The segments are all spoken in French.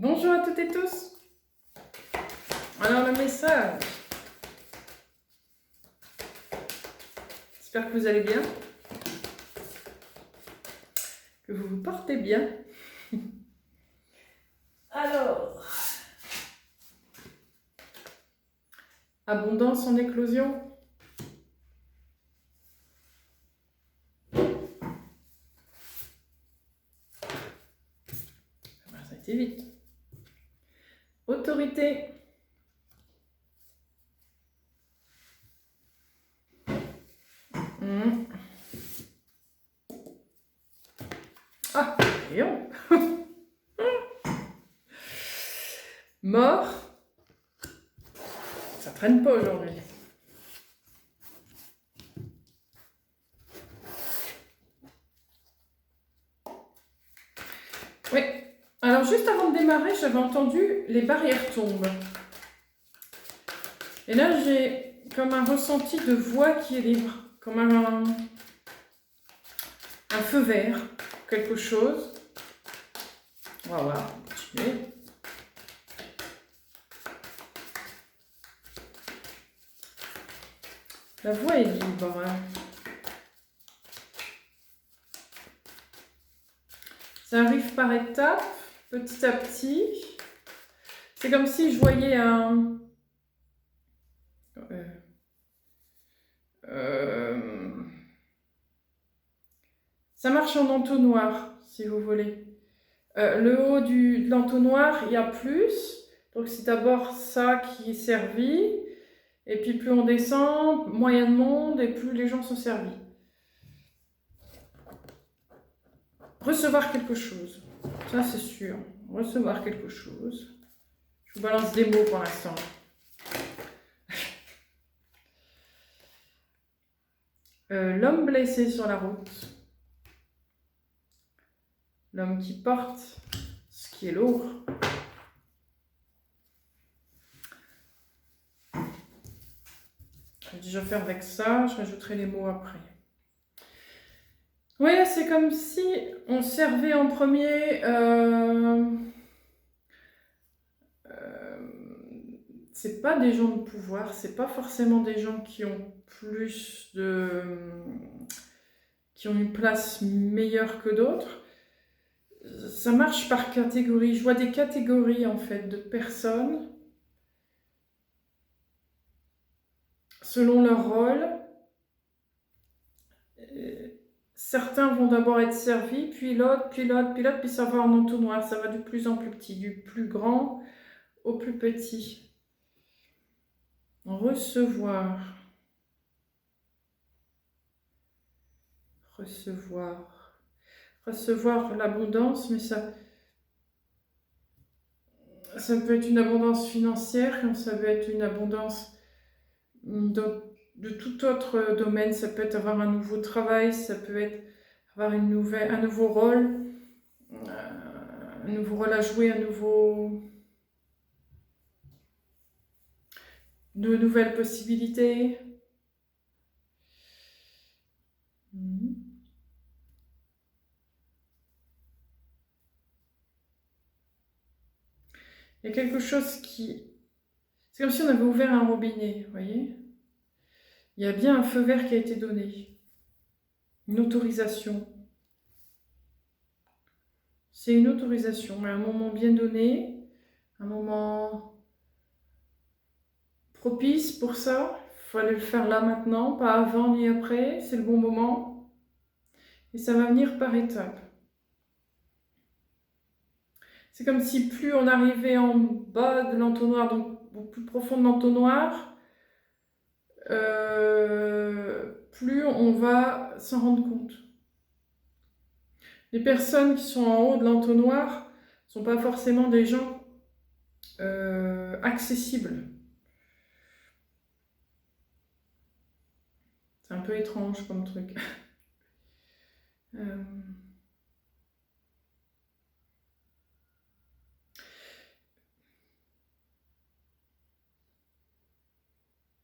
Bonjour à toutes et tous. Alors le message. J'espère que vous allez bien, que vous vous portez bien. Alors, abondance en éclosion. Ça a été vite. Autorité. Ah, voyons. Mort. Ça traîne pas aujourd'hui. Oui. Alors juste avant de démarrer, j'avais entendu les barrières tombent. Et là, j'ai comme un ressenti de voix qui est libre, comme un feu vert, quelque chose. On va voir, on va continuer. La voix est libre. Ça arrive par étapes, petit à petit. C'est comme si je voyais un... Ça marche en entonnoir, si vous voulez. Le haut de l'entonnoir, il y a plus. Donc c'est d'abord ça qui est servi. Et puis plus on descend, moins il y a de monde et plus les gens sont servis. Recevoir quelque chose. Ça c'est sûr. Recevoir quelque chose. Je vous balance des mots pour l'instant. L'homme blessé sur la route. L'homme qui porte ce qui est lourd. Je vais déjà faire avec ça, je rajouterai les mots après. Oui, c'est comme si on servait en premier. C'est pas des gens de pouvoir, c'est pas forcément des gens qui ont plus de. Qui ont une place meilleure que d'autres. Ça marche par catégorie. Je vois des catégories en fait de personnes selon leur rôle. Certains vont d'abord être servis, puis l'autre, puis l'autre, puis l'autre, puis ça va en entonnoir. Ça va du plus en plus petit, du plus grand au plus petit. Recevoir. Recevoir. Recevoir l'abondance, mais ça peut être une abondance financière, comme ça peut être une abondance de tout autre domaine. Ça peut être avoir un nouveau travail, ça peut être avoir un nouveau rôle, un nouveau rôle à jouer, de nouvelles possibilités. Il y a quelque chose qui... C'est comme si on avait ouvert un robinet, vous voyez ? Il y a bien un feu vert qui a été donné. Une autorisation. C'est une autorisation, à un moment bien donné, un moment propice pour ça. Il fallait le faire là maintenant, pas avant ni après, c'est le bon moment. Et ça va venir par étapes. C'est comme si plus on arrivait en bas de l'entonnoir, donc au plus profond de l'entonnoir, plus on va s'en rendre compte. Les personnes qui sont en haut de l'entonnoir ne sont pas forcément des gens accessibles. C'est un peu étrange comme truc.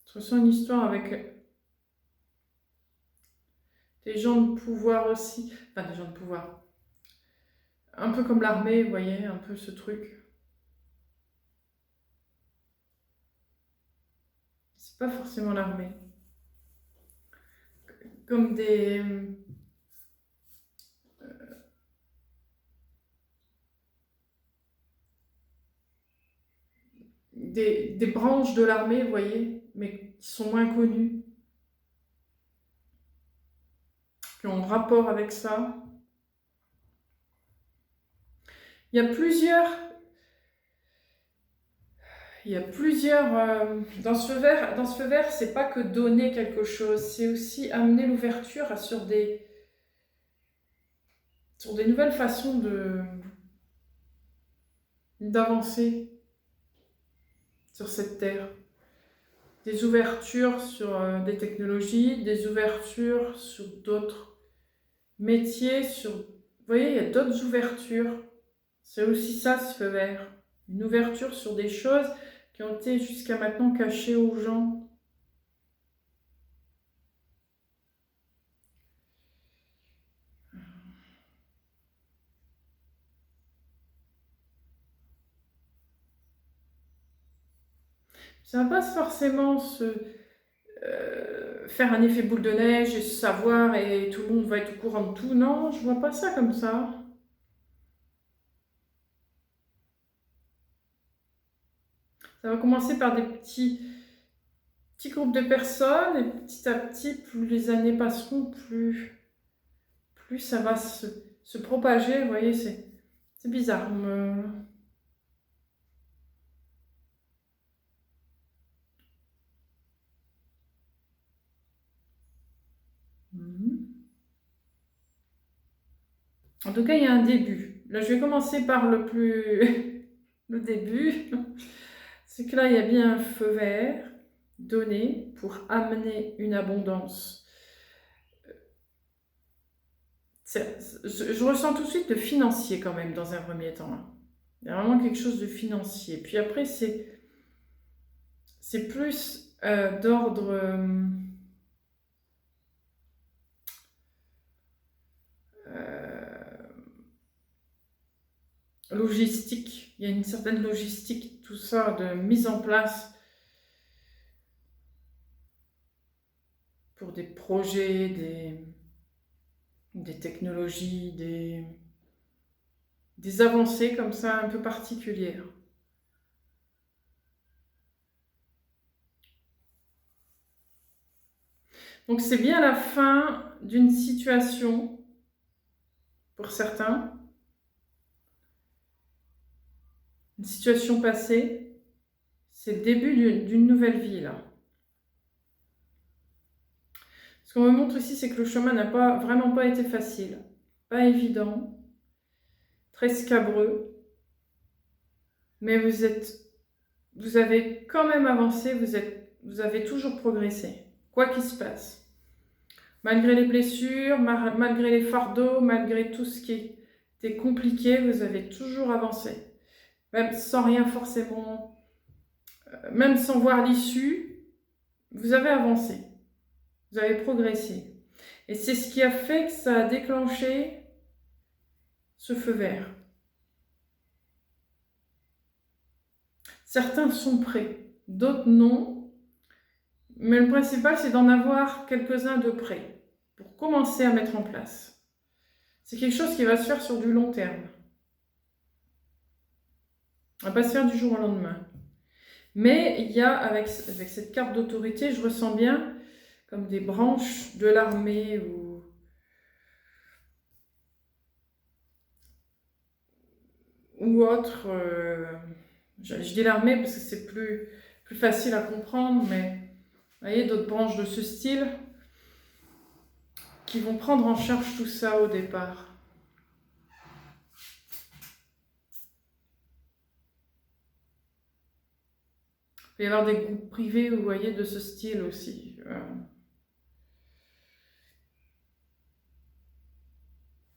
Je ressens une histoire avec des gens de pouvoir aussi. Enfin, des gens de pouvoir. Un peu comme l'armée, vous voyez, un peu ce truc. c'est pas forcément l'armée. Comme des branches de l'armée, vous voyez, mais qui sont moins connues, qui ont un rapport avec ça. Il y a plusieurs, dans ce feu vert, c'est pas que donner quelque chose, c'est aussi amener l'ouverture sur des nouvelles façons d'avancer sur cette terre. Des ouvertures sur des technologies, des ouvertures sur d'autres métiers, vous voyez, il y a d'autres ouvertures. C'est aussi ça, ce feu vert. Une ouverture sur des choses qui ont été jusqu'à maintenant cachées aux gens. Ça ne va pas forcément faire un effet boule de neige et se savoir et tout le monde va être au courant de tout. Non, je vois pas ça comme ça. Ça va commencer par des petits groupes de personnes et petit à petit, plus les années passeront, plus ça va se propager. Vous voyez, c'est bizarre. En tout cas, il y a un début. Là, je vais commencer par le début. C'est que là, il y a bien un feu vert donné pour amener une abondance. Je ressens tout de suite le financier quand même dans un premier temps. Il y a vraiment quelque chose de financier. Puis après, c'est plus d'ordre logistique. Il y a une certaine logistique, tout ça, de mise en place pour des projets, des technologies, des avancées comme ça un peu particulières. Donc c'est bien la fin d'une situation pour certains, une situation passée, c'est le début d'une nouvelle vie là. Ce qu'on me montre ici, c'est que le chemin n'a vraiment pas été facile, pas évident, très scabreux, mais vous avez quand même avancé, vous avez toujours progressé, quoi qu'il se passe. Malgré les blessures, malgré les fardeaux, malgré tout ce qui était compliqué, vous avez toujours avancé. Même sans rien forcément, même sans voir l'issue, vous avez avancé. Vous avez progressé. Et c'est ce qui a fait que ça a déclenché ce feu vert. Certains sont prêts, d'autres non. Mais le principal, c'est d'en avoir quelques-uns de près pour commencer à mettre en place. C'est quelque chose qui va se faire sur du long terme. On ne va pas se faire du jour au lendemain. Mais il y a, avec cette carte d'autorité, je ressens bien comme des branches de l'armée ou autre. Je dis l'armée parce que c'est plus facile à comprendre, mais vous voyez, d'autres branches de ce style qui vont prendre en charge tout ça au départ. Il peut y avoir des groupes privés, vous voyez, de ce style aussi.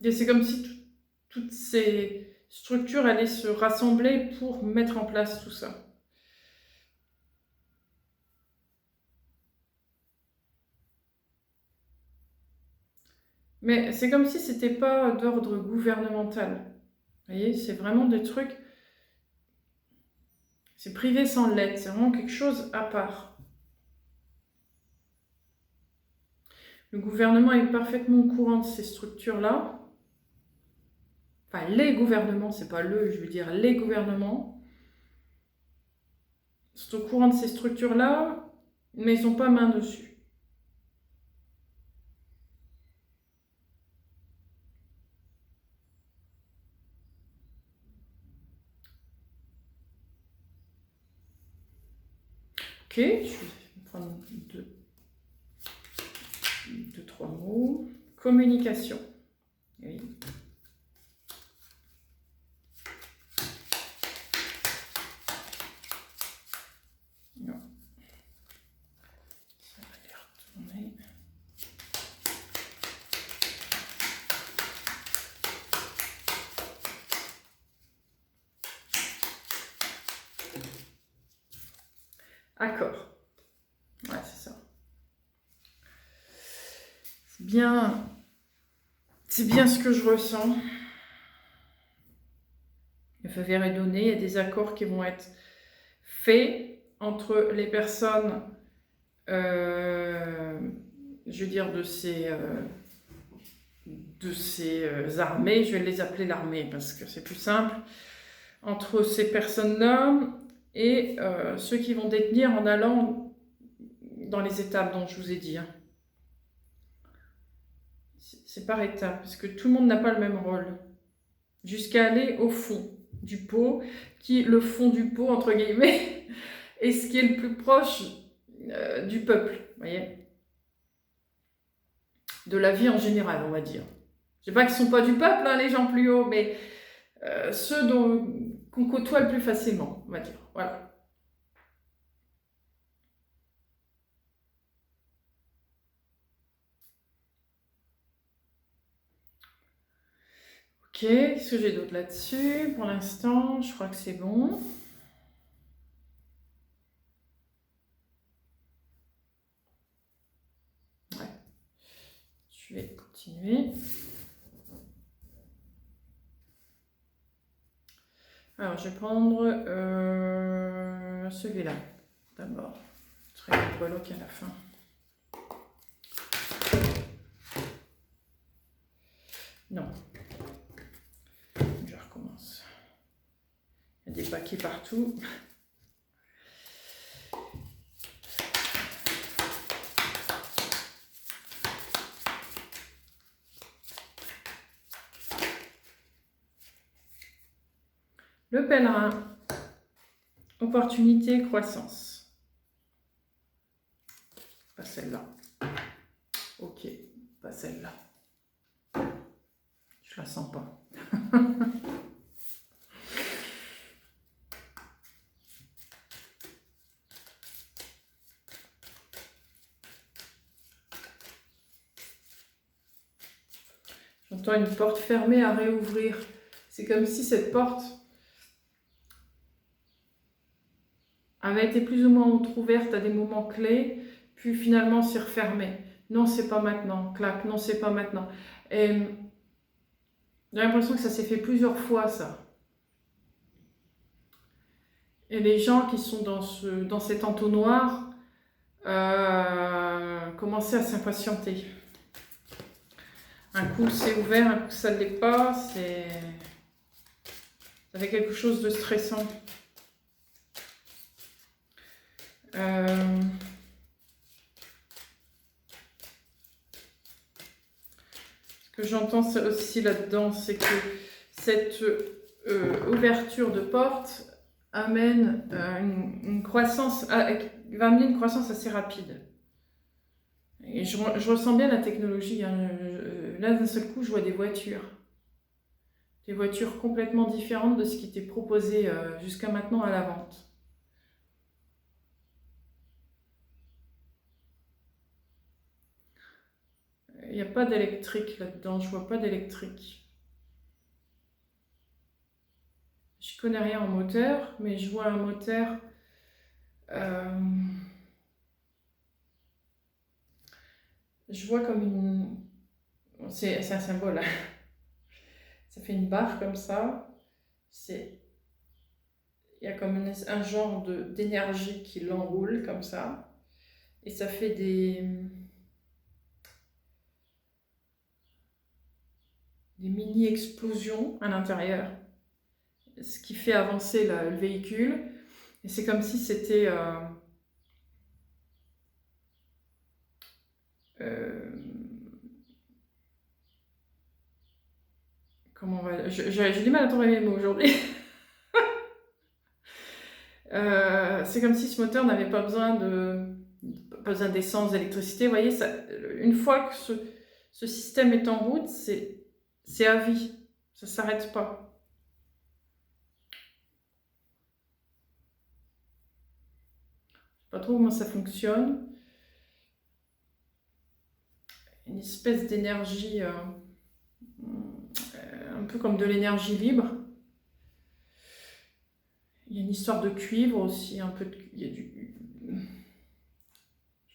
Et c'est comme si toutes ces structures allaient se rassembler pour mettre en place tout ça. Mais c'est comme si c'était pas d'ordre gouvernemental. Vous voyez, c'est vraiment des trucs... C'est privé sans lettres, c'est vraiment quelque chose à part. Le gouvernement est parfaitement au courant de ces structures-là. Enfin, les gouvernements, c'est pas le, je veux dire les gouvernements, sont au courant de ces structures-là, mais ils n'ont pas main dessus. Ok, je vais prendre deux, trois mots. Communication. Oui. Non. Ça va les retourner. Accord. Ouais, c'est ça. C'est bien ce que je ressens. Le feu vert est donné, il y a des accords qui vont être faits entre les personnes, je veux dire, de ces armées, je vais les appeler l'armée parce que c'est plus simple, entre ces personnes-là et ceux qui vont détenir en allant dans les étapes dont je vous ai dit. Hein. C'est par étapes, parce que tout le monde n'a pas le même rôle. Jusqu'à aller au fond du pot, qui, le fond du pot, entre guillemets, est ce qui est le plus proche du peuple, vous voyez, de la vie en général, on va dire. Je ne sais pas qu'ils ne sont pas du peuple, hein, les gens plus hauts, mais ceux qu'on côtoie le plus facilement, on va dire. Voilà. Ok, qu'est-ce que j'ai d'autre là-dessus? Pour l'instant, je crois que c'est bon. Ouais. Je vais continuer. Alors, je vais prendre celui-là d'abord. Je serai le breloque à la fin. Non. Je recommence. Il y a des paquets partout. Le pèlerin, opportunité, croissance. Pas celle-là. Ok, pas celle-là. Je la sens pas. J'entends une porte fermée à réouvrir. C'est comme si cette porte avait été plus ou moins entrouverte à des moments clés, puis finalement s'est refermée. Non, c'est pas maintenant. Clac, non, c'est pas maintenant. Et j'ai l'impression que ça s'est fait plusieurs fois, ça. Et les gens qui sont dans cet entonnoir commençaient à s'impatienter. Un coup c'est ouvert, un coup ça ne l'est pas, ça fait quelque chose de stressant. Ce que j'entends aussi là-dedans, c'est que cette ouverture de porte amène une croissance, va amener une croissance assez rapide. Et je ressens bien la technologie. Hein. Là, d'un seul coup, je vois des voitures. Des voitures complètement différentes de ce qui était proposé jusqu'à maintenant à la vente. Il n'y a pas d'électrique là-dedans, je vois pas d'électrique. Je connais rien en moteur, mais je vois un moteur... je vois comme une... C'est un symbole. Ça fait une barre comme ça. Il y a comme un genre d'énergie qui l'enroule comme ça. Et ça fait des des mini-explosions à l'intérieur, ce qui fait avancer le véhicule. Et c'est comme si c'était... comment on va... J'ai du mal à trouver mes mots aujourd'hui. C'est comme si ce moteur n'avait pas besoin d'essence, d'électricité. Vous voyez, ça, une fois que ce système est en route, c'est à vie. Ça ne s'arrête pas. Je ne sais pas trop comment ça fonctionne. Une espèce d'énergie, un peu comme de l'énergie libre. Il y a une histoire de cuivre aussi, un peu de... Il y a du...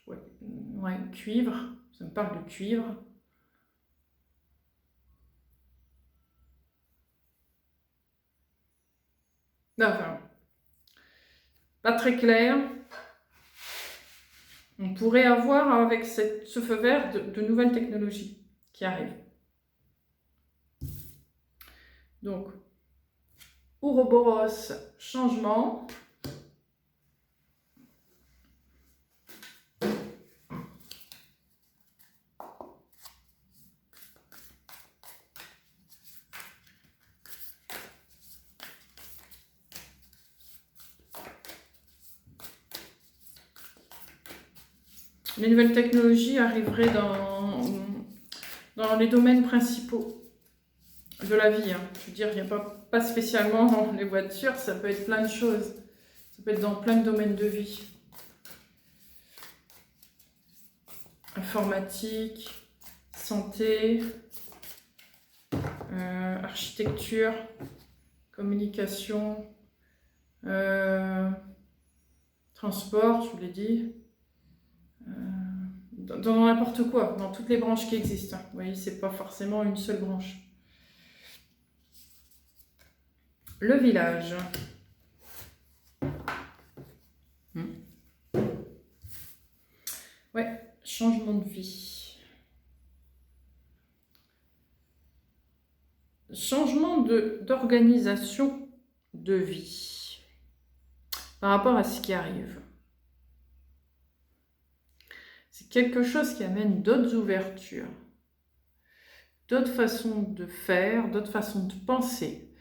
Ouais, cuivre. Ça me parle de cuivre. Enfin, pas très clair. On pourrait avoir avec ce feu vert de nouvelles technologies qui arrivent. Donc, Ouroboros, changement. Les nouvelles technologies arriveraient dans les domaines principaux de la vie. Je veux dire, il n'y a pas spécialement dans les voitures, ça peut être plein de choses. Ça peut être dans plein de domaines de vie. Informatique, santé, architecture, communication, transport, je vous l'ai dit. Dans n'importe quoi, dans toutes les branches qui existent. Vous voyez, c'est pas forcément une seule branche. Le village. Ouais, changement de vie. Changement d'organisation de vie par rapport à ce qui arrive. C'est quelque chose qui amène d'autres ouvertures, d'autres façons de faire, d'autres façons de penser,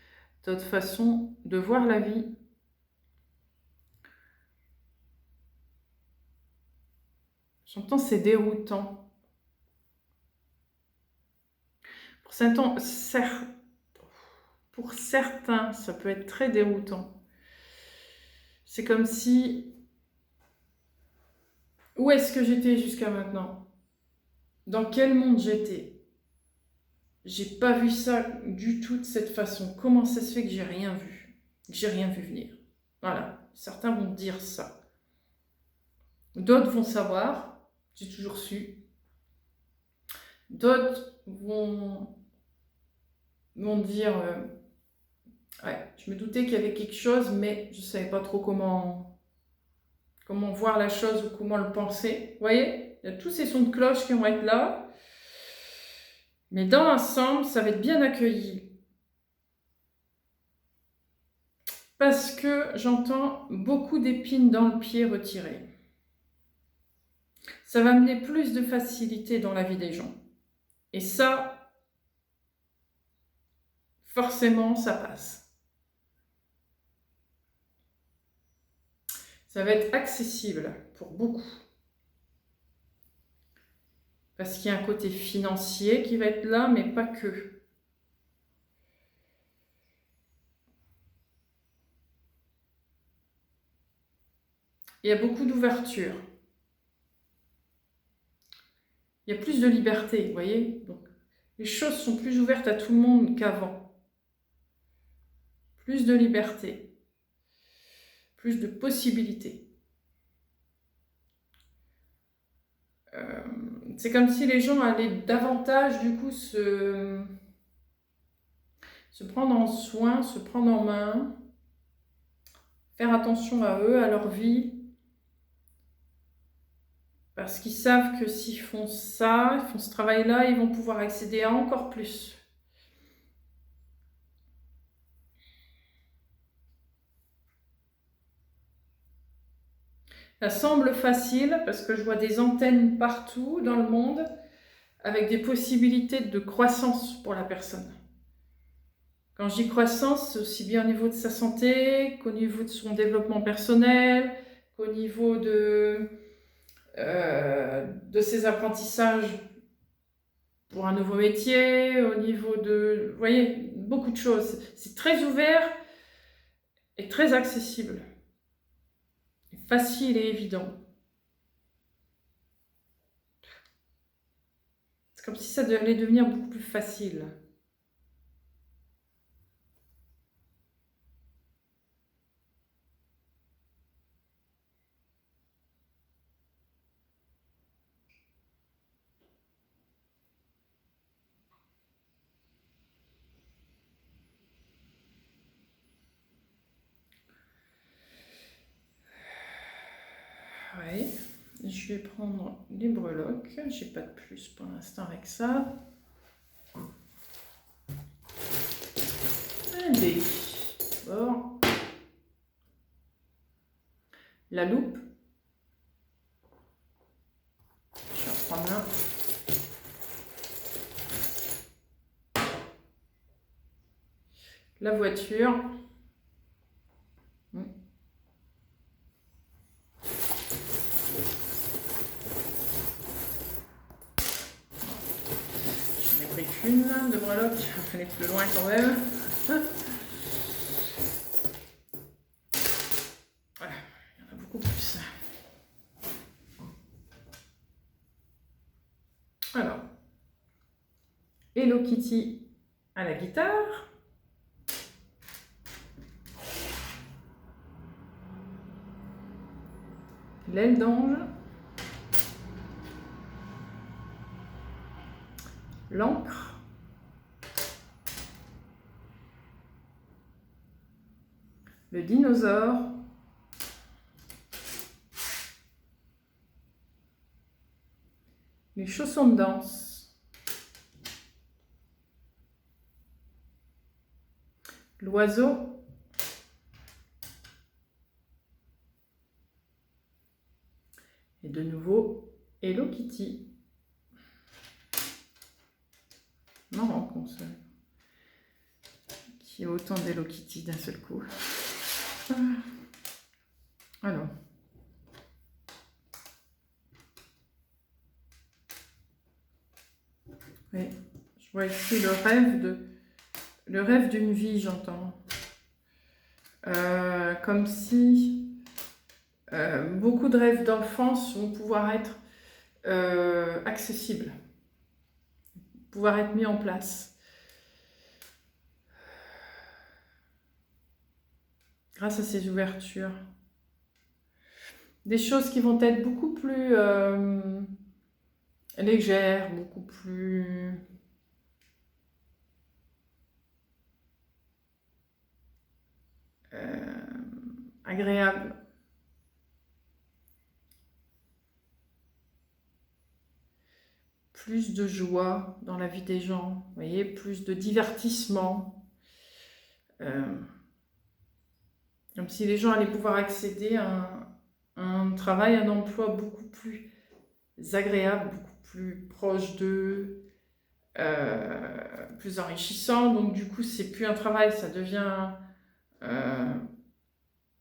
d'autres façons de voir la vie. J'entends c'est déroutant. Pour certains, ça peut être très déroutant. C'est comme si... Où est-ce que j'étais jusqu'à maintenant? Dans quel monde j'étais? J'ai pas vu ça du tout de cette façon. Comment ça se fait que j'ai rien vu? Que j'ai rien vu venir? Voilà, certains vont dire ça. D'autres vont savoir, j'ai toujours su. D'autres vont dire ouais, je me doutais qu'il y avait quelque chose, mais je ne savais pas trop comment voir la chose ou comment le penser. Vous voyez, il y a tous ces sons de cloche qui vont être là. Mais dans l'ensemble, ça va être bien accueilli. Parce que j'entends beaucoup d'épines dans le pied retirées. Ça va amener plus de facilité dans la vie des gens. Et ça, forcément, ça passe. Ça va être accessible pour beaucoup. Parce qu'il y a un côté financier qui va être là, mais pas que. Il y a beaucoup d'ouverture. Il y a plus de liberté, vous voyez. Donc, les choses sont plus ouvertes à tout le monde qu'avant. Plus de liberté. Plus de possibilités. C'est comme si les gens allaient davantage, du coup, se prendre en soin, se prendre en main, faire attention à eux, à leur vie, parce qu'ils savent que s'ils font ça, ils font ce travail-là, ils vont pouvoir accéder à encore plus. Ça semble facile parce que je vois des antennes partout dans le monde avec des possibilités de croissance pour la personne. Quand je dis croissance, c'est aussi bien au niveau de sa santé qu'au niveau de son développement personnel, qu'au niveau de ses apprentissages pour un nouveau métier, au niveau de... Vous voyez, beaucoup de choses. C'est très ouvert et très accessible. Facile et évident. C'est comme si ça allait devenir beaucoup plus facile. Ouais. Je vais prendre les breloques. J'ai pas de plus pour l'instant avec ça. Allez. Bon. La loupe. Je vais en prendre un. La voiture. J'en ai pris qu'une de breloque. Il va aller plus loin quand même. Voilà, il y en a beaucoup plus. Alors, Hello Kitty à la guitare. L'aile d'ange. L'encre. Le dinosaure. Les chaussons de danse. L'oiseau. Et de nouveau, Hello Kitty. Marrant qu'on se... qu'il y ait autant d'Hello Kitty d'un seul coup. Alors. Oui, je vois ici le rêve d'une vie, j'entends. Comme si beaucoup de rêves d'enfance vont pouvoir être accessibles, pouvoir être mis en place. Grâce à ces ouvertures. Des choses qui vont être beaucoup plus légères, beaucoup plus... agréables. Plus de joie dans la vie des gens, vous voyez, plus de divertissement. Comme si les gens allaient pouvoir accéder à un travail, un emploi beaucoup plus agréable, beaucoup plus proche d'eux, plus enrichissant. Donc du coup, c'est plus un travail, ça devient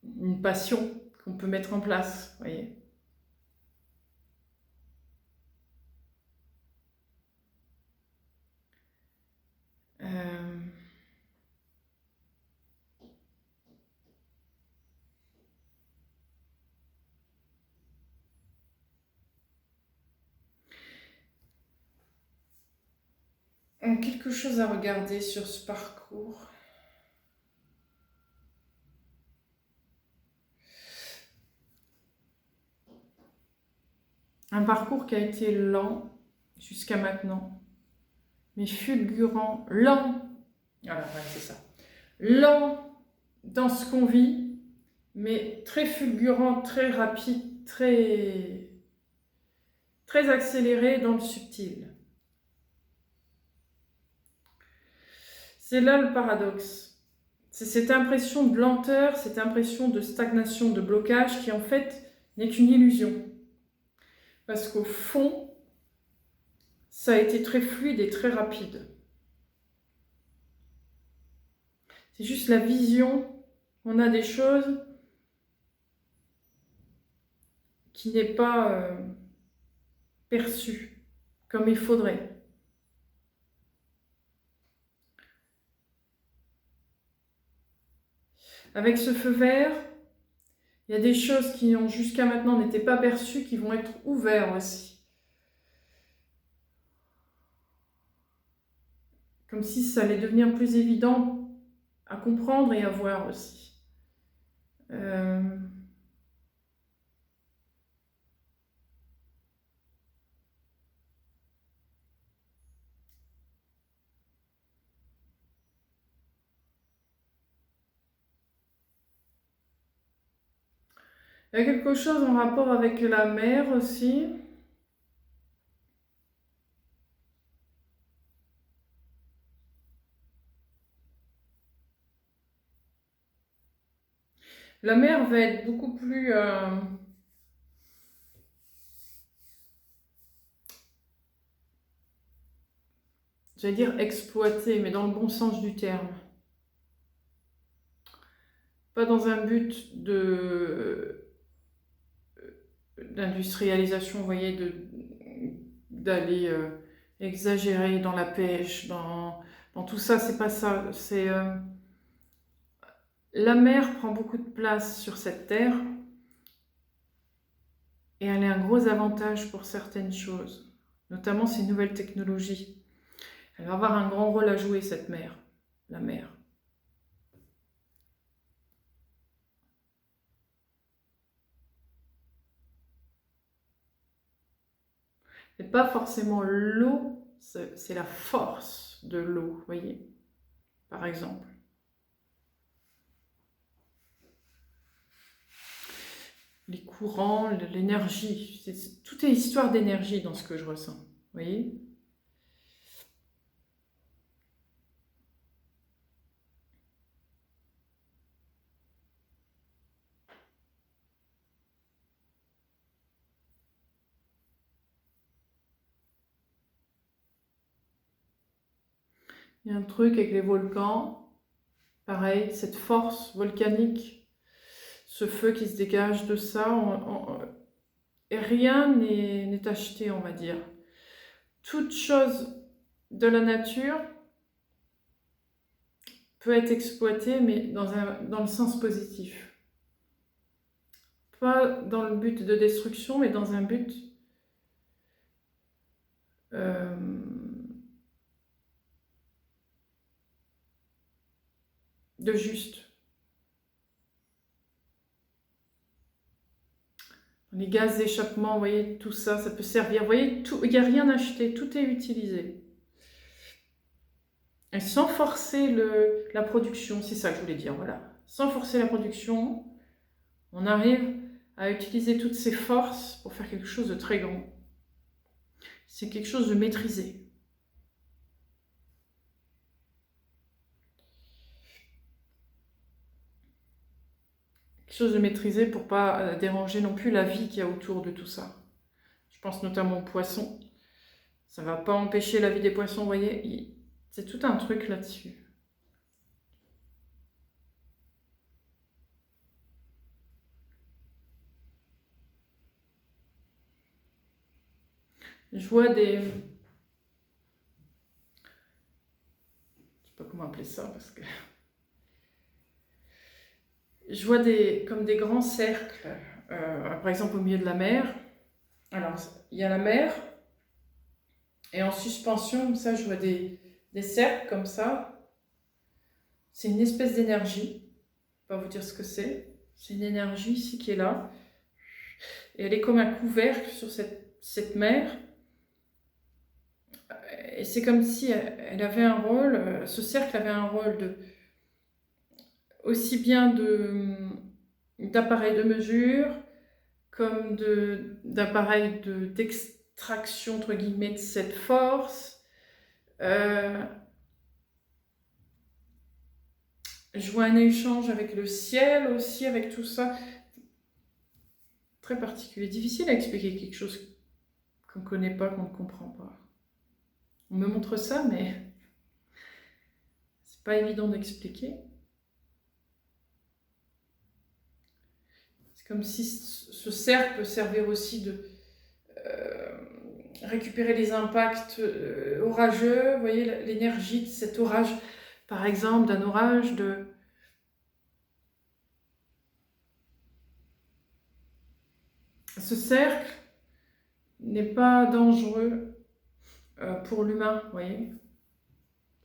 une passion qu'on peut mettre en place, vous voyez. Quelque chose à regarder sur ce parcours. Un parcours qui a été lent jusqu'à maintenant, mais fulgurant, lent. Voilà, ouais, c'est ça. Lent dans ce qu'on vit, mais très fulgurant, très rapide, très accéléré dans le subtil. C'est là le paradoxe. C'est cette impression de lenteur, cette impression de stagnation, de blocage qui en fait n'est qu'une illusion. Parce qu'au fond, ça a été très fluide et très rapide. C'est juste la vision, on a des choses qui n'est pas perçue comme il faudrait. Avec ce feu vert, il y a des choses qui jusqu'à maintenant n'étaient pas perçues qui vont être ouvertes aussi. Comme si ça allait devenir plus évident à comprendre et à voir aussi. Il y a quelque chose en rapport avec la mer aussi. La mer va être beaucoup plus... j'allais dire exploitée, mais dans le bon sens du terme. Pas dans un but d'industrialisation, vous voyez, d'aller exagérer dans la pêche, dans tout ça, c'est pas ça. C'est la mer prend beaucoup de place sur cette terre et elle est un gros avantage pour certaines choses, notamment ces nouvelles technologies. Elle va avoir un grand rôle à jouer, cette mer, la mer. C'est pas forcément l'eau, c'est la force de l'eau, vous voyez, par exemple. Les courants, l'énergie, tout est histoire d'énergie dans ce que je ressens, vous voyez. Il y a un truc avec les volcans, pareil, cette force volcanique, ce feu qui se dégage de ça, et rien n'est acheté, on va dire. Toute chose de la nature peut être exploitée, mais dans le sens positif. Pas dans le but de destruction, mais dans un but de juste. Les gaz d'échappement, vous voyez, tout ça, ça peut servir. Vous voyez, il n'y a rien acheté, tout est utilisé. Et sans forcer la production, c'est ça que je voulais dire, voilà. Sans forcer la production, on arrive à utiliser toutes ces forces pour faire quelque chose de très grand. C'est quelque chose de maîtrisé. Quelque chose de maîtrisé pour ne pas déranger non plus la vie qu'il y a autour de tout ça. Je pense notamment aux poissons. Ça ne va pas empêcher la vie des poissons, vous voyez. C'est tout un truc là-dessus. Je vois des... Je ne sais pas comment appeler ça, parce que... Je vois comme des grands cercles, par exemple au milieu de la mer. Alors, il y a la mer, et en suspension, ça, je vois des cercles comme ça. C'est une espèce d'énergie. Je ne vais pas vous dire ce que c'est. C'est une énergie ici qui est là. Et elle est comme un couvercle sur cette mer. Et c'est comme si elle avait un rôle, ce cercle avait un rôle aussi bien d'appareil de mesure, comme d'appareil d'extraction, entre guillemets, de cette force. Je vois un échange avec le ciel aussi, avec tout ça. très particulier. Difficile à expliquer quelque chose qu'on ne connaît pas, qu'on ne comprend pas. On me montre ça, mais c'est pas évident d'expliquer. C'est comme si ce cercle peut servir aussi de récupérer les impacts orageux. Vous voyez l'énergie de cet orage, par exemple, d'un orage de... Ce cercle n'est pas dangereux pour l'humain, vous voyez.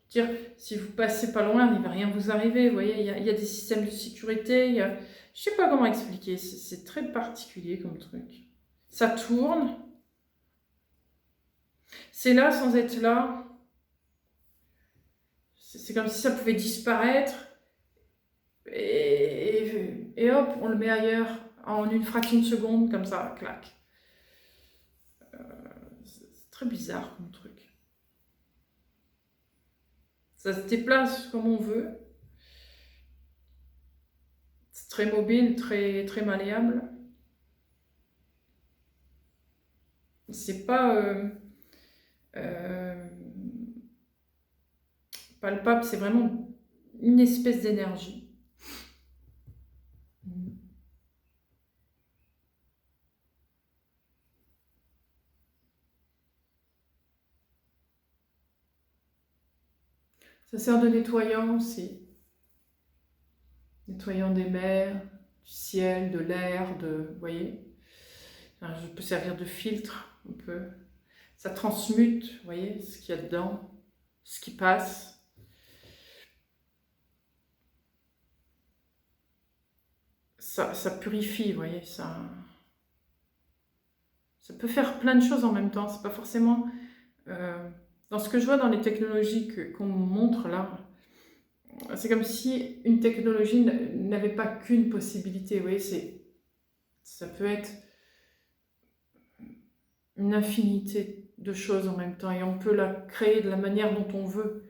Dire, si vous passez pas loin, il ne va rien vous arriver, vous voyez. Il y a des systèmes de sécurité, je ne sais pas comment expliquer, c'est très particulier comme truc. Ça tourne, c'est là sans être là, c'est comme si ça pouvait disparaître, et hop, on le met ailleurs, en une fraction de seconde, comme ça, clac. C'est très bizarre comme truc. Ça se déplace comme on veut. C'est très mobile, très, très malléable. C'est pas palpable, c'est vraiment une espèce d'énergie. Ça sert de nettoyant aussi. Nettoyant des mers, du ciel, de l'air, vous voyez. Alors, je peux servir de filtre un peu. Ça transmute, vous voyez, ce qu'il y a dedans, ce qui passe. Ça purifie, vous voyez, ça peut faire plein de choses en même temps. C'est pas forcément... dans ce que je vois dans les technologies qu'on montre là, c'est comme si une technologie n'avait pas qu'une possibilité. Vous voyez, ça peut être une infinité de choses en même temps et on peut la créer de la manière dont on veut.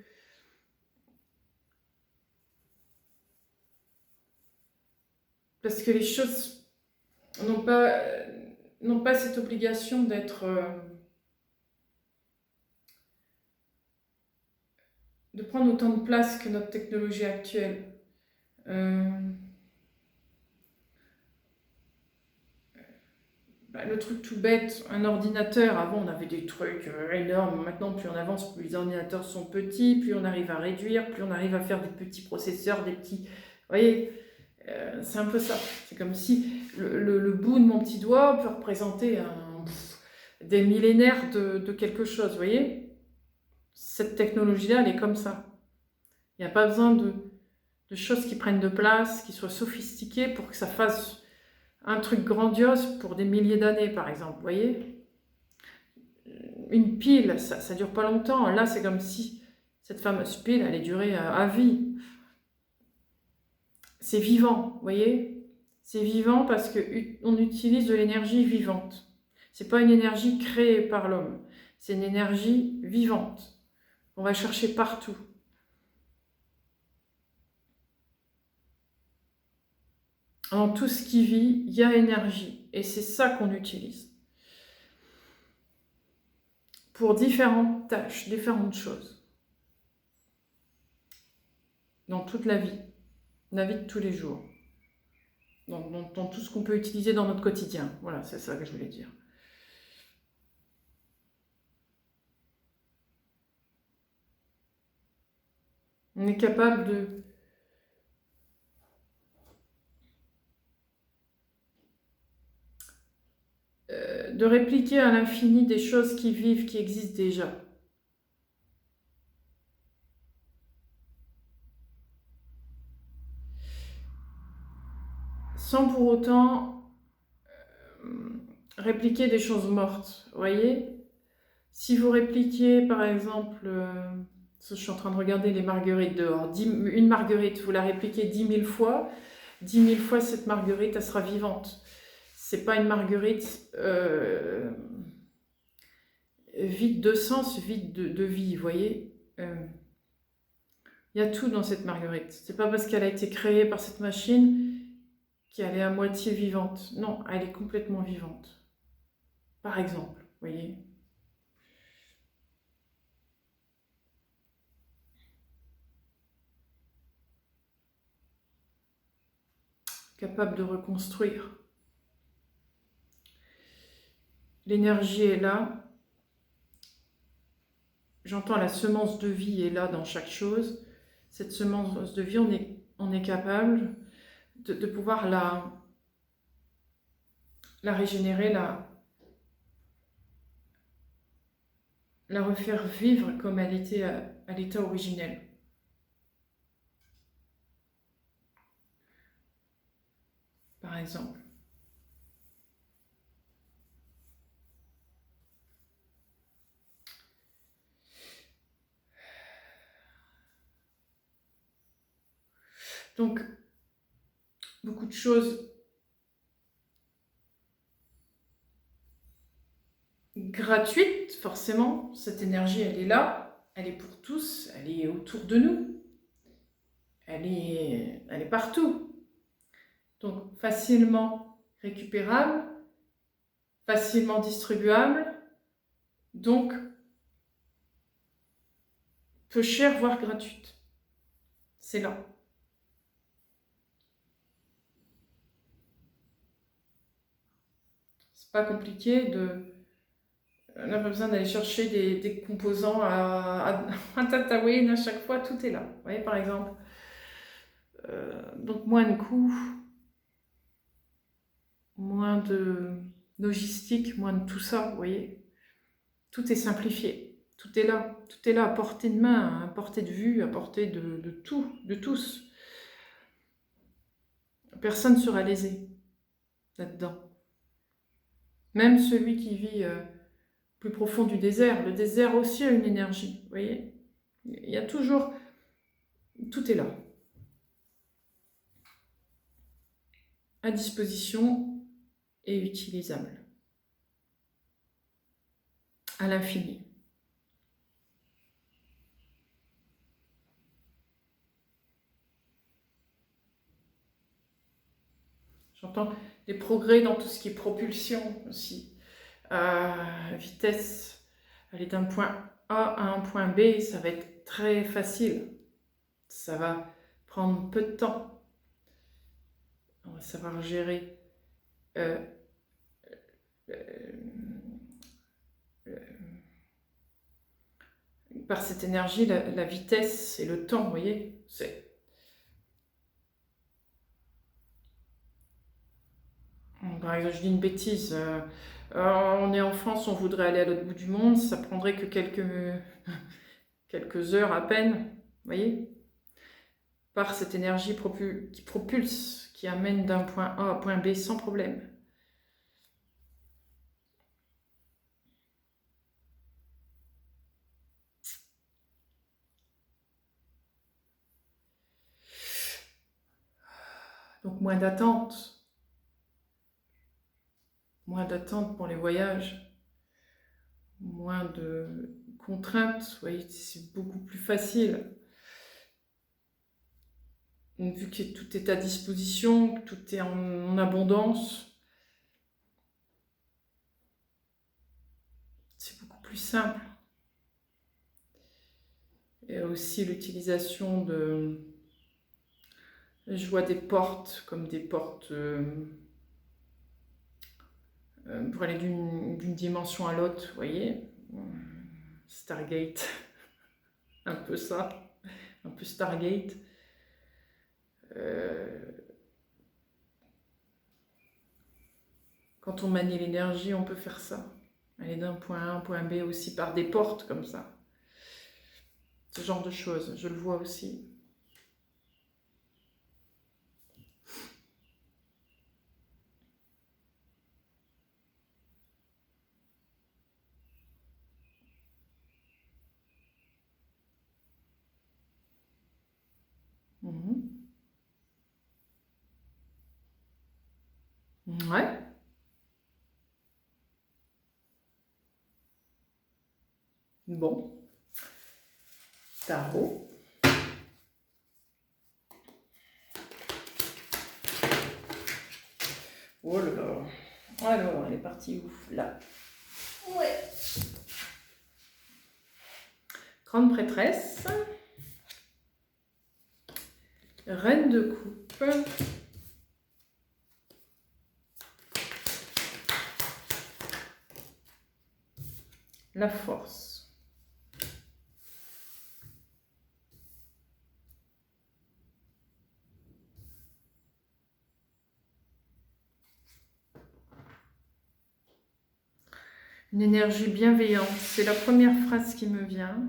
Parce que les choses n'ont pas cette obligation d'être... de prendre autant de place que notre technologie actuelle. Le truc tout bête, un ordinateur, avant on avait des trucs énormes, maintenant plus on avance, plus les ordinateurs sont petits, plus on arrive à réduire, plus on arrive à faire des petits processeurs, des petits... Vous voyez, c'est un peu ça. C'est comme si le bout de mon petit doigt peut représenter des millénaires de quelque chose, vous voyez. Cette technologie-là, elle est comme ça. Il n'y a pas besoin de choses qui prennent de place, qui soient sophistiquées pour que ça fasse un truc grandiose pour des milliers d'années, par exemple. Vous voyez, une pile, ça dure pas longtemps. Là, c'est comme si cette fameuse pile allait durer à vie. C'est vivant, vous voyez. C'est vivant parce qu'on utilise de l'énergie vivante. C'est pas une énergie créée par l'homme. C'est une énergie vivante. On va chercher partout. Dans tout ce qui vit, il y a énergie. Et c'est ça qu'on utilise. Pour différentes tâches, différentes choses. Dans toute la vie de tous les jours. Dans tout ce qu'on peut utiliser dans notre quotidien. Voilà, c'est ça que je voulais dire. On est capable de répliquer à l'infini des choses qui vivent, qui existent déjà. Sans pour autant répliquer des choses mortes, vous voyez. Si vous répliquiez, par exemple, je suis en train de regarder les marguerites dehors, une marguerite, vous la répliquez 10 000 fois, 10 000 fois cette marguerite, elle sera vivante. C'est pas une marguerite vide de sens, vide de vie, vous voyez. Il y a tout dans cette marguerite. C'est pas parce qu'elle a été créée par cette machine qu'elle est à moitié vivante. Non, elle est complètement vivante. Par exemple, vous voyez. Capable de reconstruire. L'énergie est là. J'entends la semence de vie est là dans chaque chose. Cette semence de vie, on est capable de pouvoir la régénérer, la refaire vivre comme elle était à l'état originel. Par exemple. Donc, beaucoup de choses gratuites, forcément. Cette énergie, elle est là, elle est pour tous, elle est autour de nous. Elle est partout. Donc, facilement récupérable, facilement distribuable, donc peu cher, voire gratuite. C'est là. C'est pas compliqué on n'a pas besoin d'aller chercher des composants à Tatooine à chaque fois, tout est là. Vous voyez, par exemple. Donc, moins de coûts, moins de logistique, moins de tout ça, vous voyez. Tout est simplifié. Tout est là. Tout est là à portée de main, à portée de vue, à portée de tout, de tous. Personne ne sera lésé là-dedans. Même celui qui vit plus profond du désert. Le désert aussi a une énergie, vous voyez. Il y a toujours... Tout est là. À disposition et utilisable. À l'infini. J'entends des progrès dans tout ce qui est propulsion aussi. Vitesse, aller d'un point A à un point B, ça va être très facile. Ça va prendre peu de temps. On va savoir gérer par cette énergie la vitesse et le temps, vous voyez. Par exemple, je dis une bêtise. On est en France, on voudrait aller à l'autre bout du monde, ça prendrait que quelques heures à peine, vous voyez, par cette énergie qui propulse, qui amène d'un point A à point B sans problème. Donc moins d'attente pour les voyages, moins de contraintes, vous voyez, c'est beaucoup plus facile. Vu que tout est à disposition, que tout est en abondance, c'est beaucoup plus simple. Et aussi l'utilisation je vois des portes comme des portes pour aller d'une dimension à l'autre, vous voyez. Stargate, un peu ça, un peu Stargate. Quand on manie l'énergie, on peut faire ça. Aller d'un point A à un point B aussi par des portes comme ça. Ce genre de choses, je le vois aussi. Ouais. Bon. Tarot. Oh là là. Alors, elle est partie où? Là. Ouais. Grande prêtresse. Reine de coupe. La force. Une énergie bienveillante, c'est la première phrase qui me vient.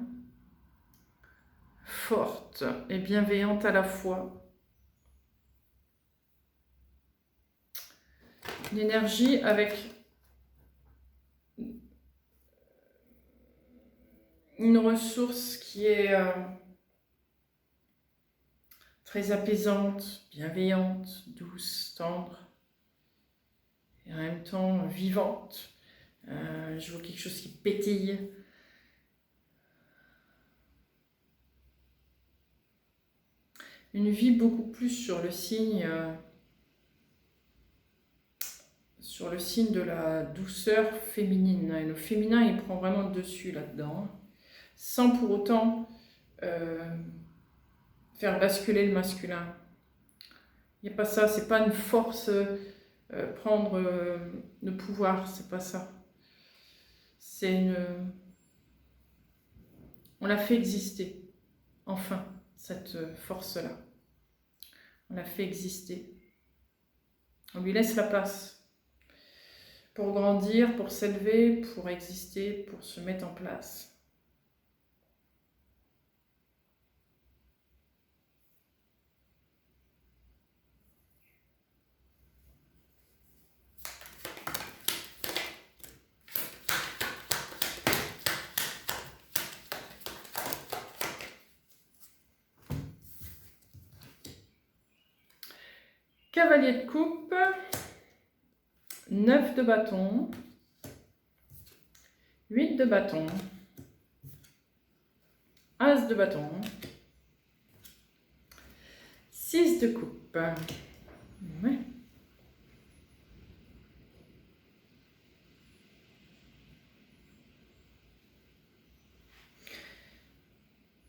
Forte et bienveillante à la fois. Une énergie avec une ressource qui est très apaisante, bienveillante, douce, tendre, et en même temps vivante. Je vois quelque chose qui pétille. Une vie beaucoup plus sur le signe de la douceur féminine. Et le féminin, il prend vraiment le dessus là-dedans, sans pour autant faire basculer le masculin. Il n'y a pas ça, c'est pas une force, prendre le pouvoir, c'est pas ça. C'est une... On l'a fait exister, enfin, cette force-là. On l'a fait exister. On lui laisse la place pour grandir, pour s'élever, pour exister, pour se mettre en place. Cavalier de coupe, 9 de bâton, 8 de bâton, As de bâton, 6 de coupe. Ouais.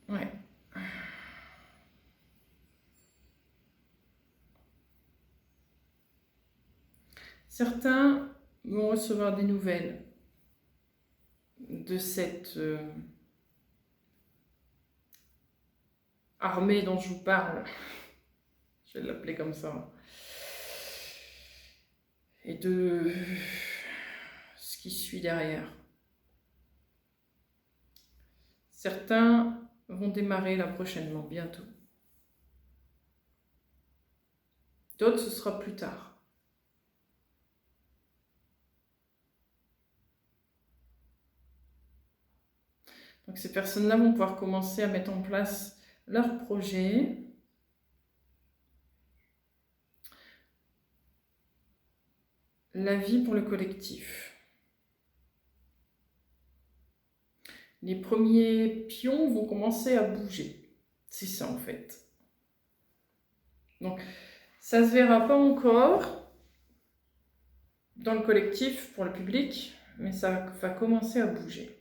Ouais. Certains vont recevoir des nouvelles de cette armée dont je vous parle. Je vais l'appeler comme ça. Et de ce qui suit derrière. Certains vont démarrer là prochainement, bientôt. D'autres, ce sera plus tard. Donc ces personnes-là vont pouvoir commencer à mettre en place leurs projets. La vie pour le collectif. Les premiers pions vont commencer à bouger. C'est ça en fait. Donc ça ne se verra pas encore dans le collectif pour le public, mais ça va commencer à bouger.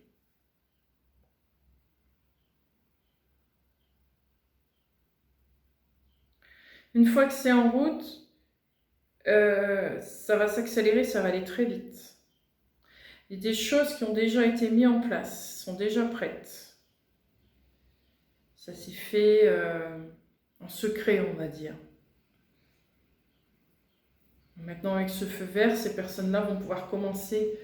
Une fois que c'est en route, ça va s'accélérer, ça va aller très vite. Il y a des choses qui ont déjà été mises en place, sont déjà prêtes. Ça s'est fait en secret, on va dire. Maintenant, avec ce feu vert, ces personnes-là vont pouvoir commencer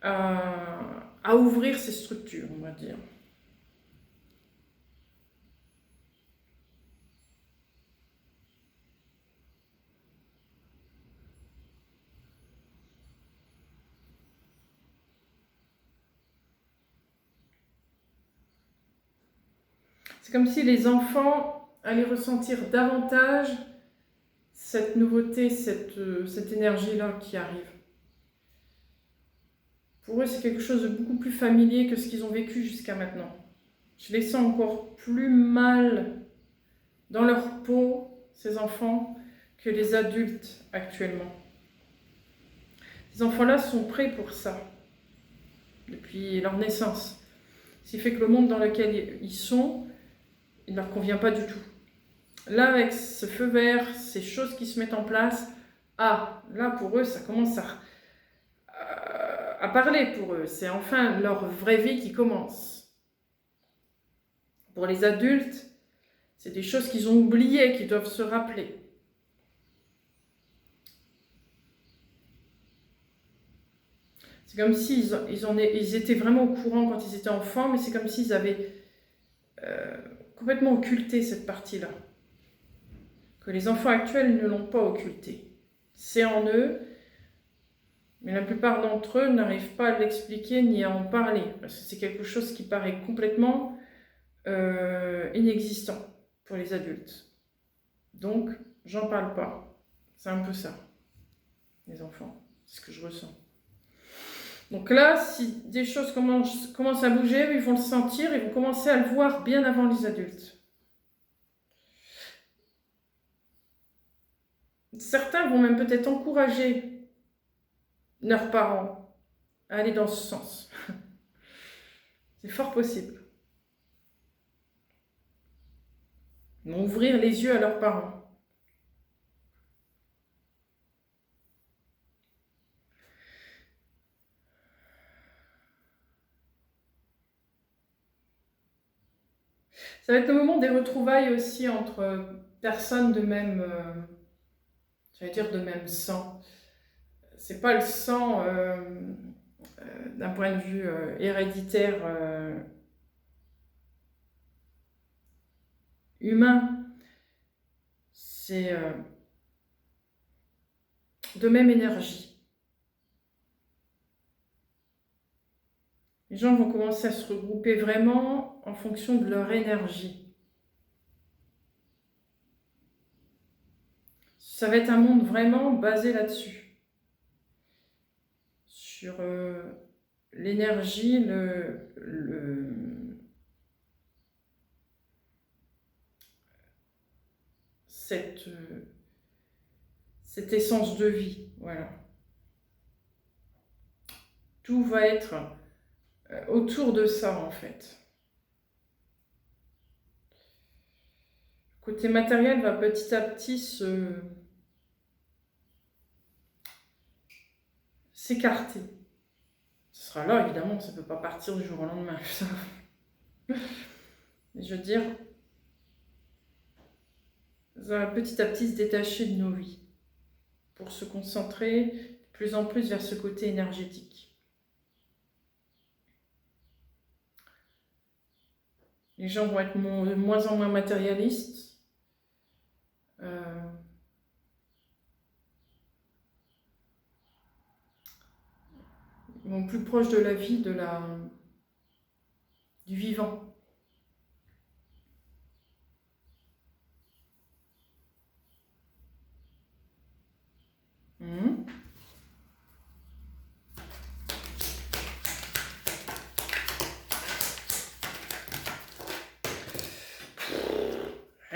à ouvrir ces structures, on va dire. C'est comme si les enfants allaient ressentir davantage cette nouveauté, cette énergie-là qui arrive. Pour eux, c'est quelque chose de beaucoup plus familier que ce qu'ils ont vécu jusqu'à maintenant. Je les sens encore plus mal dans leur peau, ces enfants, que les adultes actuellement. Ces enfants-là sont prêts pour ça, depuis leur naissance. Ce qui fait que le monde dans lequel ils sont, il ne leur convient pas du tout. Là, avec ce feu vert, ces choses qui se mettent en place, là, pour eux, ça commence à parler pour eux. C'est enfin leur vraie vie qui commence. Pour les adultes, c'est des choses qu'ils ont oubliées, qu'ils doivent se rappeler. C'est comme s'ils ils étaient vraiment au courant quand ils étaient enfants, mais c'est comme s'ils avaient complètement occulté cette partie-là. Que les enfants actuels ne l'ont pas occulté. C'est en eux, mais la plupart d'entre eux n'arrivent pas à l'expliquer ni à en parler, parce que c'est quelque chose qui paraît complètement inexistant pour les adultes. Donc, j'en parle pas. C'est un peu ça, les enfants. C'est ce que je ressens. Donc là, si des choses commencent à bouger, ils vont le sentir, ils vont commencer à le voir bien avant les adultes. Certains vont même peut-être encourager leurs parents à aller dans ce sens. C'est fort possible. Ils vont ouvrir les yeux à leurs parents. Ça va être le moment des retrouvailles aussi entre personnes de même, j'allais dire de même sang. C'est pas le sang d'un point de vue héréditaire humain. C'est de même énergie. Les gens vont commencer à se regrouper vraiment en fonction de leur énergie. Ça va être un monde vraiment basé là-dessus. Sur l'énergie, cette essence de vie. Voilà. Tout va être autour de ça, en fait. Le côté matériel va petit à petit s'écarter. Ce sera là, évidemment, ça ne peut pas partir du jour au lendemain. Mais je veux dire, ça va petit à petit se détacher de nos vies pour se concentrer de plus en plus vers ce côté énergétique. Les gens vont être de moins en moins matérialistes. Ils vont plus proche de la vie, du vivant.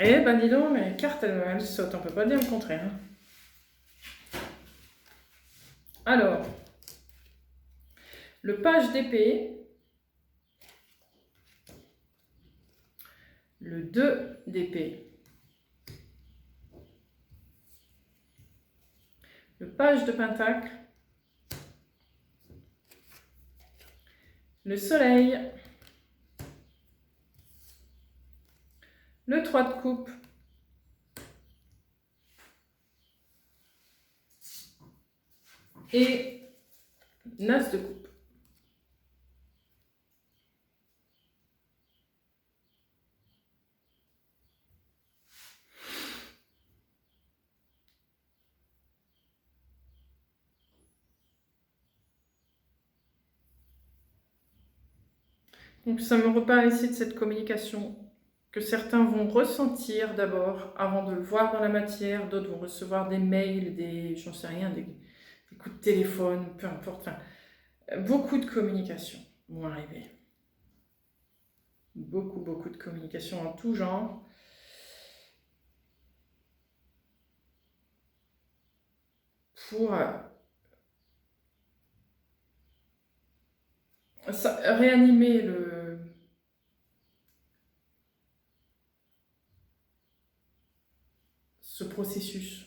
Eh ben dis donc, mais les cartes, elles sautent, on peut pas dire le contraire. Hein. Alors, le page d'épée, le 2 d'épée, le page de pentacle, le soleil, le 3 de coupe, et l'as de coupe. Donc ça me reparle ici de cette communication que certains vont ressentir d'abord avant de le voir dans la matière, d'autres vont recevoir des mails, j'en sais rien, des coups de téléphone, peu importe. Enfin, beaucoup de communication vont arriver. Beaucoup de communication en tout genre. Pour réanimer ce processus.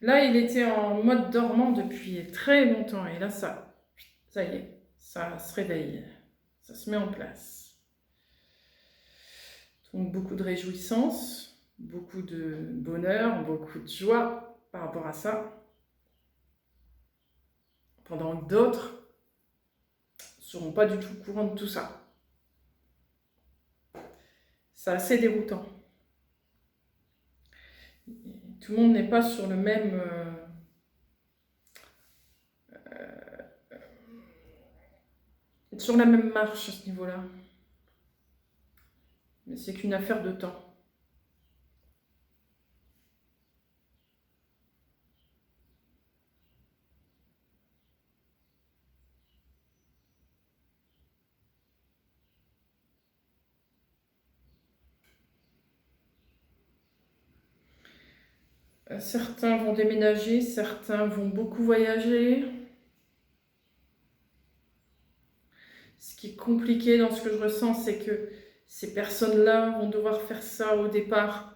Là, il était en mode dormant depuis très longtemps. Et là, ça y est, ça se réveille. Ça se met en place. Donc, beaucoup de réjouissance, beaucoup de bonheur, beaucoup de joie par rapport à ça. Pendant que d'autres ne seront pas du tout au courant de tout ça. C'est assez déroutant. Tout le monde n'est pas sur le même... sur la même marche à ce niveau-là. Mais c'est qu'une affaire de temps. Certains vont déménager, certains vont beaucoup voyager. Ce qui est compliqué dans ce que je ressens, c'est que ces personnes-là vont devoir faire ça au départ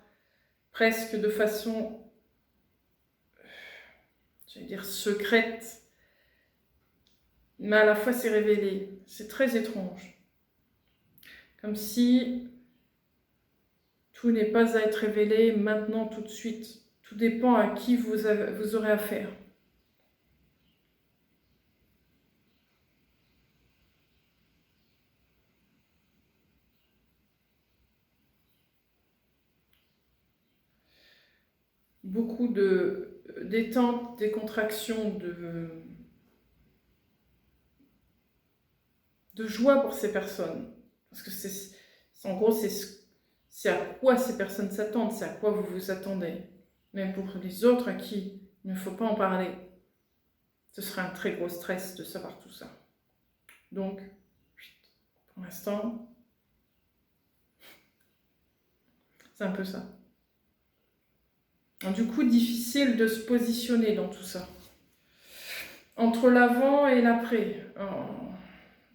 presque de façon, j'allais dire, secrète. Mais à la fois c'est révélé. C'est très étrange. Comme si tout n'est pas à être révélé maintenant tout de suite. Tout dépend à qui vous aurez affaire. Beaucoup de détente, décontraction, de joie pour ces personnes. Parce que en gros, c'est à quoi ces personnes s'attendent, c'est à quoi vous vous attendez. Mais pour les autres à qui il ne faut pas en parler, ce serait un très gros stress de savoir tout ça. Donc, pour l'instant, c'est un peu ça. Du coup, difficile de se positionner dans tout ça. Entre l'avant et l'après.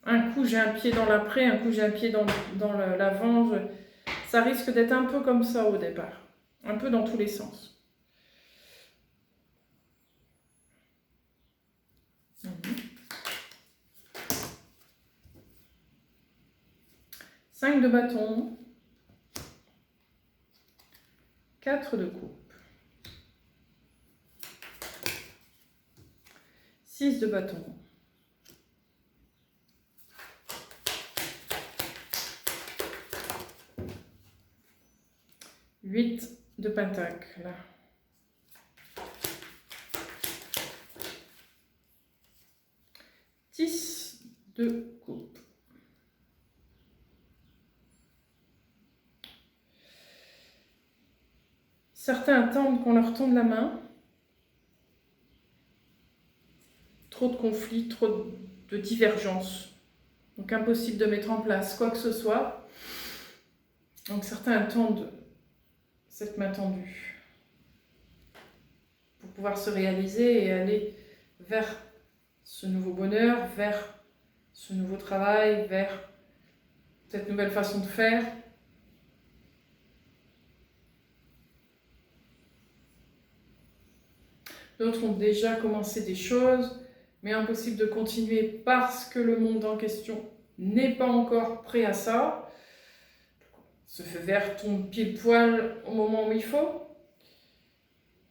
Un coup, j'ai un pied dans l'après, un coup, j'ai un pied dans l'avant. Ça risque d'être un peu comme ça au départ. Un peu dans tous les sens. 5 de bâton, 4 de coupe, 6 de bâton, 8 de pentacle, 10 de coupe. Certains attendent qu'on leur tende la main. Trop de conflits, trop de divergences. Donc impossible de mettre en place quoi que ce soit. Donc certains attendent cette main tendue pour pouvoir se réaliser et aller vers ce nouveau bonheur, vers ce nouveau travail, vers cette nouvelle façon de faire. D'autres ont déjà commencé des choses, mais impossible de continuer parce que le monde en question n'est pas encore prêt à ça. Ce feu vert tombe pile poil au moment où il faut.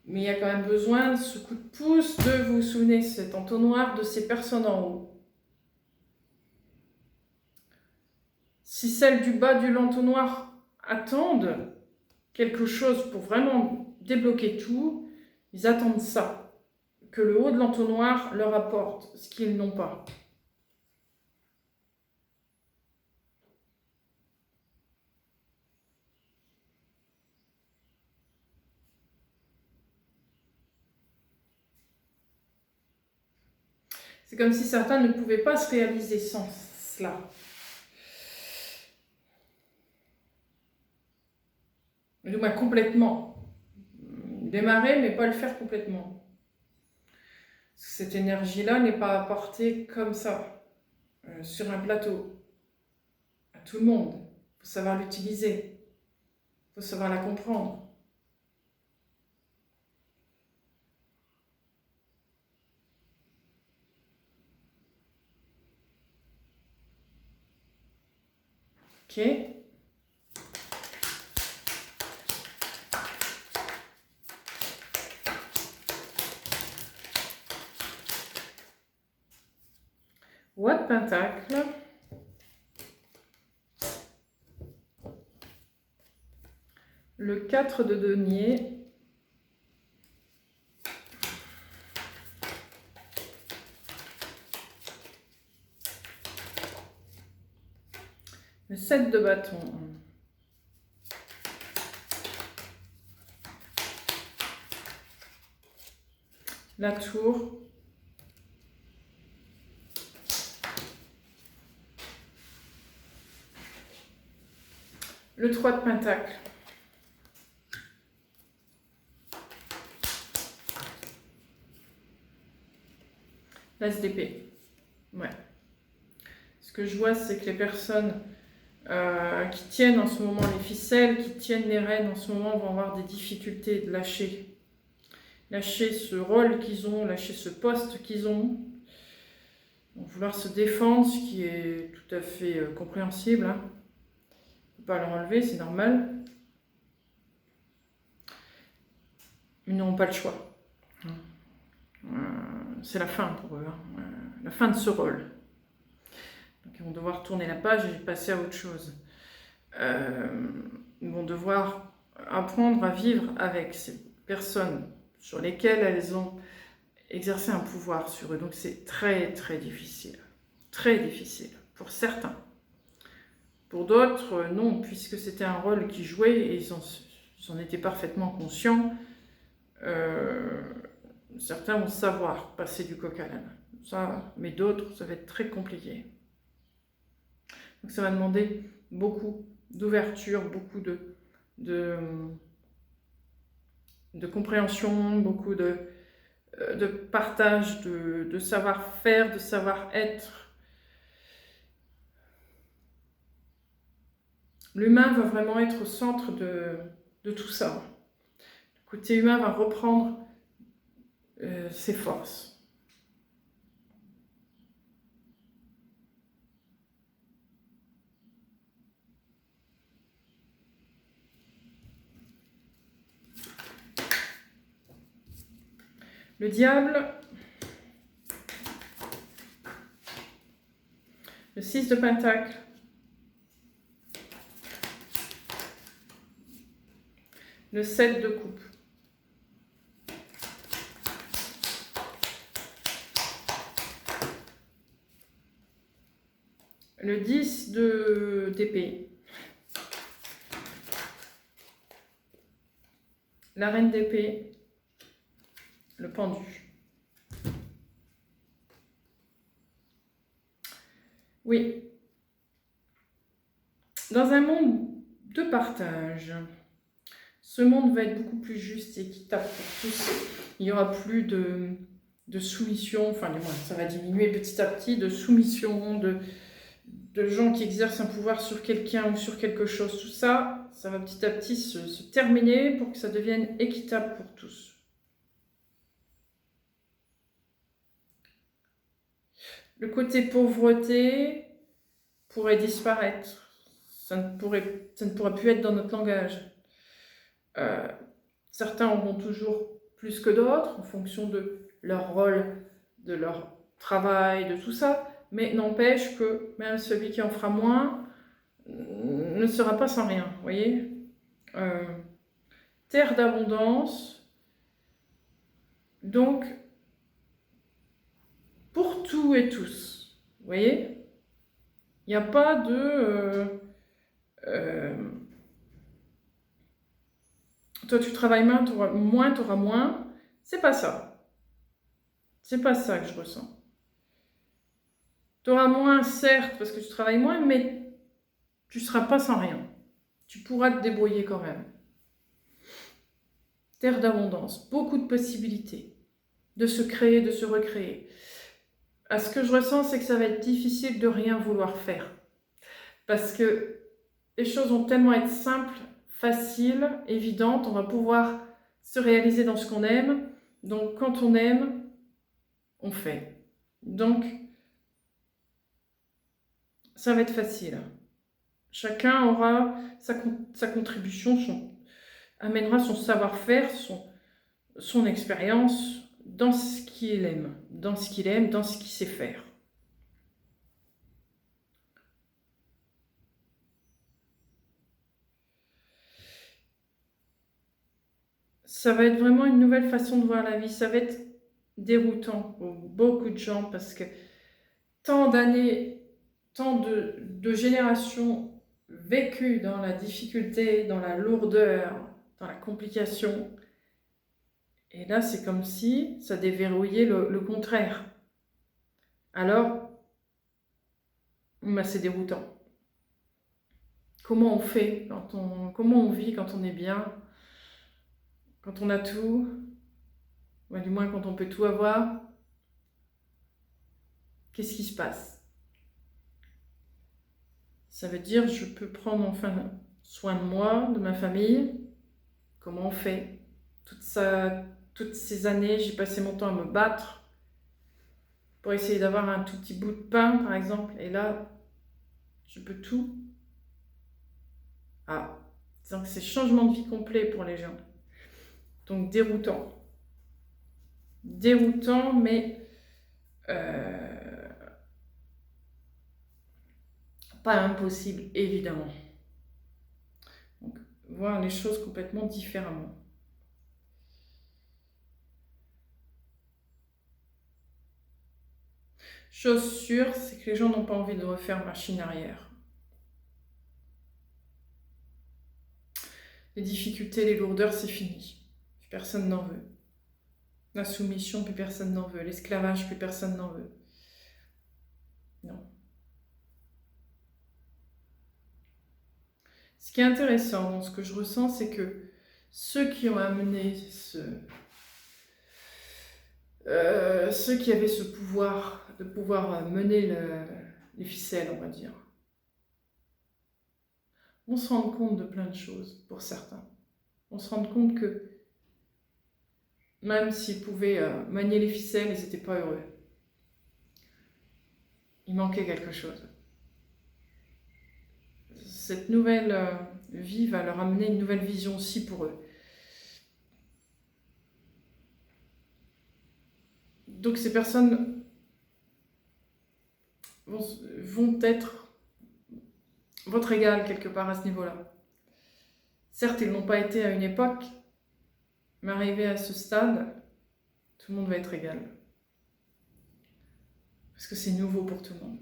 Mais il y a quand même besoin de ce coup de pouce, de vous souvenez cet entonnoir, de ces personnes en haut. Si celles du bas de l'entonnoir attendent quelque chose pour vraiment débloquer tout, ils attendent ça, que le haut de l'entonnoir leur apporte ce qu'ils n'ont pas. C'est comme si certains ne pouvaient pas se réaliser sans cela. Du moins complètement. Démarrer, mais pas le faire complètement. Cette énergie-là n'est pas apportée comme ça. sur un plateau, à tout le monde. Il faut savoir l'utiliser, il faut savoir la comprendre. Ok. Roi de Pentacle. Le 4 de denier. Le 7 de bâton. La tour. Le 3 de pentacle. L'as d'épée. Ouais. Ce que je vois, c'est que les personnes qui tiennent en ce moment les ficelles, qui tiennent les rênes en ce moment, vont avoir des difficultés de lâcher. Lâcher ce rôle qu'ils ont, lâcher ce poste qu'ils ont. Vont vouloir se défendre, ce qui est tout à fait compréhensible. Hein. On ne peut pas leur enlever, c'est normal. Ils n'auront pas le choix. C'est la fin pour eux, hein. La fin de ce rôle. Donc ils vont devoir tourner la page et passer à autre chose. Ils vont devoir apprendre à vivre avec ces personnes sur lesquelles elles ont exercé un pouvoir sur eux. Donc c'est très très difficile. Très difficile pour certains. Pour d'autres, non, puisque c'était un rôle qu'ils jouaient et ils en étaient parfaitement conscients. Certains vont savoir passer du coq à l'âne. Ça, mais d'autres, ça va être très compliqué. Donc ça va demander beaucoup d'ouverture, beaucoup de compréhension, beaucoup de partage, de savoir-faire, de savoir-être. L'humain va vraiment être au centre de tout ça. Le côté humain va reprendre ses forces. Le diable, le 6 de pentacle, le 7 de coupe, le 10 d'épée, la reine d'épée, le pendu. Oui. Dans un monde de partage, ce monde va être beaucoup plus juste et équitable pour tous. Il n'y aura plus de soumission, enfin du moins ça va diminuer petit à petit, de soumission, de gens qui exercent un pouvoir sur quelqu'un ou sur quelque chose. Tout ça, ça va petit à petit se terminer pour que ça devienne équitable pour tous. Le côté pauvreté pourrait disparaître. Ça ne pourrait plus être dans notre langage. Certains auront toujours plus que d'autres en fonction de leur rôle, de leur travail, de tout ça. Mais n'empêche que même celui qui en fera moins ne sera pas sans rien, vous voyez. Terre d'abondance. Donc, pour tout et tous, vous voyez, il n'y a pas de... toi, tu travailles moins, tu auras moins. C'est pas ça. C'est pas ça que je ressens. Tu auras moins, certes, parce que tu travailles moins, mais tu ne seras pas sans rien. Tu pourras te débrouiller quand même. Terre d'abondance, beaucoup de possibilités de se créer, de se recréer. ce que je ressens, c'est que ça va être difficile de rien vouloir faire. Parce que les choses vont tellement être simples, faciles, évidentes, on va pouvoir se réaliser dans ce qu'on aime. Donc quand on aime, on fait. Donc ça va être facile. Chacun aura sa contribution, amènera son savoir-faire, son expérience dans ce qu'il aime, dans ce qu'il sait faire. Ça va être vraiment une nouvelle façon de voir la vie. Ça va être déroutant pour beaucoup de gens parce que tant d'années, tant de générations vécues dans la difficulté, dans la lourdeur, dans la complication. Et là, c'est comme si ça déverrouillait le contraire. Alors, c'est déroutant. Comment on fait comment on vit quand on est bien, quand on a tout, du moins quand on peut tout avoir? Qu'est-ce qui se passe? Ça veut dire je peux prendre enfin soin de moi, de ma famille. Comment on fait? Toutes ces années, j'ai passé mon temps à me battre pour essayer d'avoir un tout petit bout de pain, par exemple. Et là, je peux tout. Donc c'est changement de vie complet pour les gens. Donc déroutant. Déroutant, mais pas impossible, évidemment. Donc, voir les choses complètement différemment. Chose sûre, c'est que les gens n'ont pas envie de refaire machine arrière. Les difficultés, les lourdeurs, c'est fini. Plus personne n'en veut. La soumission, plus personne n'en veut. L'esclavage, plus personne n'en veut. Non. Ce qui est intéressant dans ce que je ressens, c'est que ceux qui ont amené ceux qui avaient ce pouvoir de pouvoir mener les ficelles, on va dire, on se rend compte de plein de choses pour certains. On se rend compte que même s'ils pouvaient manier les ficelles, ils n'étaient pas heureux. Il manquait quelque chose. Cette nouvelle vie va leur amener une nouvelle vision aussi pour eux. Donc ces personnes vont être votre égal quelque part à ce niveau-là. Certes, ils n'ont pas été à une époque, mais arrivé à ce stade, tout le monde va être égal. Parce que c'est nouveau pour tout le monde.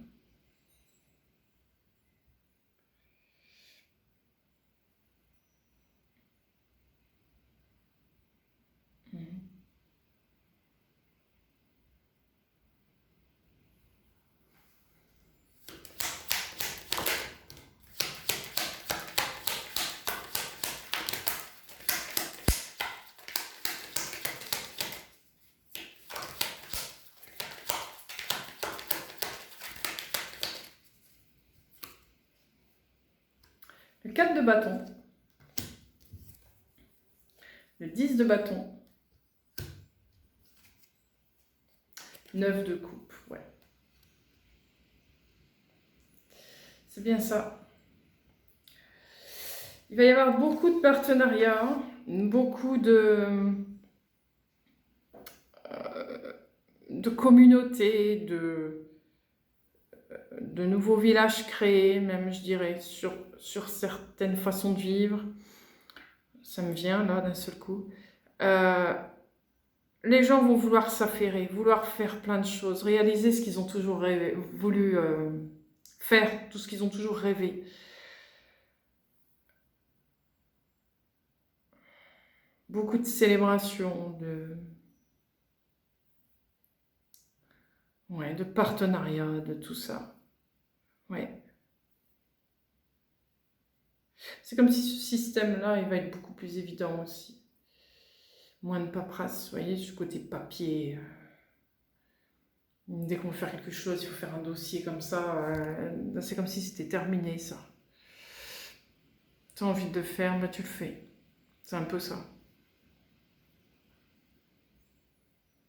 Le 4 de bâton, le 10 de bâton, 9 de coupe, ouais. C'est bien ça. Il va y avoir beaucoup de partenariats, beaucoup de communautés, de nouveaux villages créés, même je dirais, sur certaines façons de vivre. Ça me vient là d'un seul coup. Les gens vont vouloir s'affairer, vouloir faire plein de choses, réaliser ce qu'ils ont toujours voulu faire, tout ce qu'ils ont toujours rêvé. Beaucoup de célébrations, de partenariats, de tout ça. Ouais. C'est comme si ce système-là, il va être beaucoup plus évident aussi. Moins de paperasse, vous voyez, du côté papier. Dès qu'on veut faire quelque chose, il faut faire un dossier comme ça. C'est comme si c'était terminé, ça. Tu as envie de le faire, bah, tu le fais. C'est un peu ça.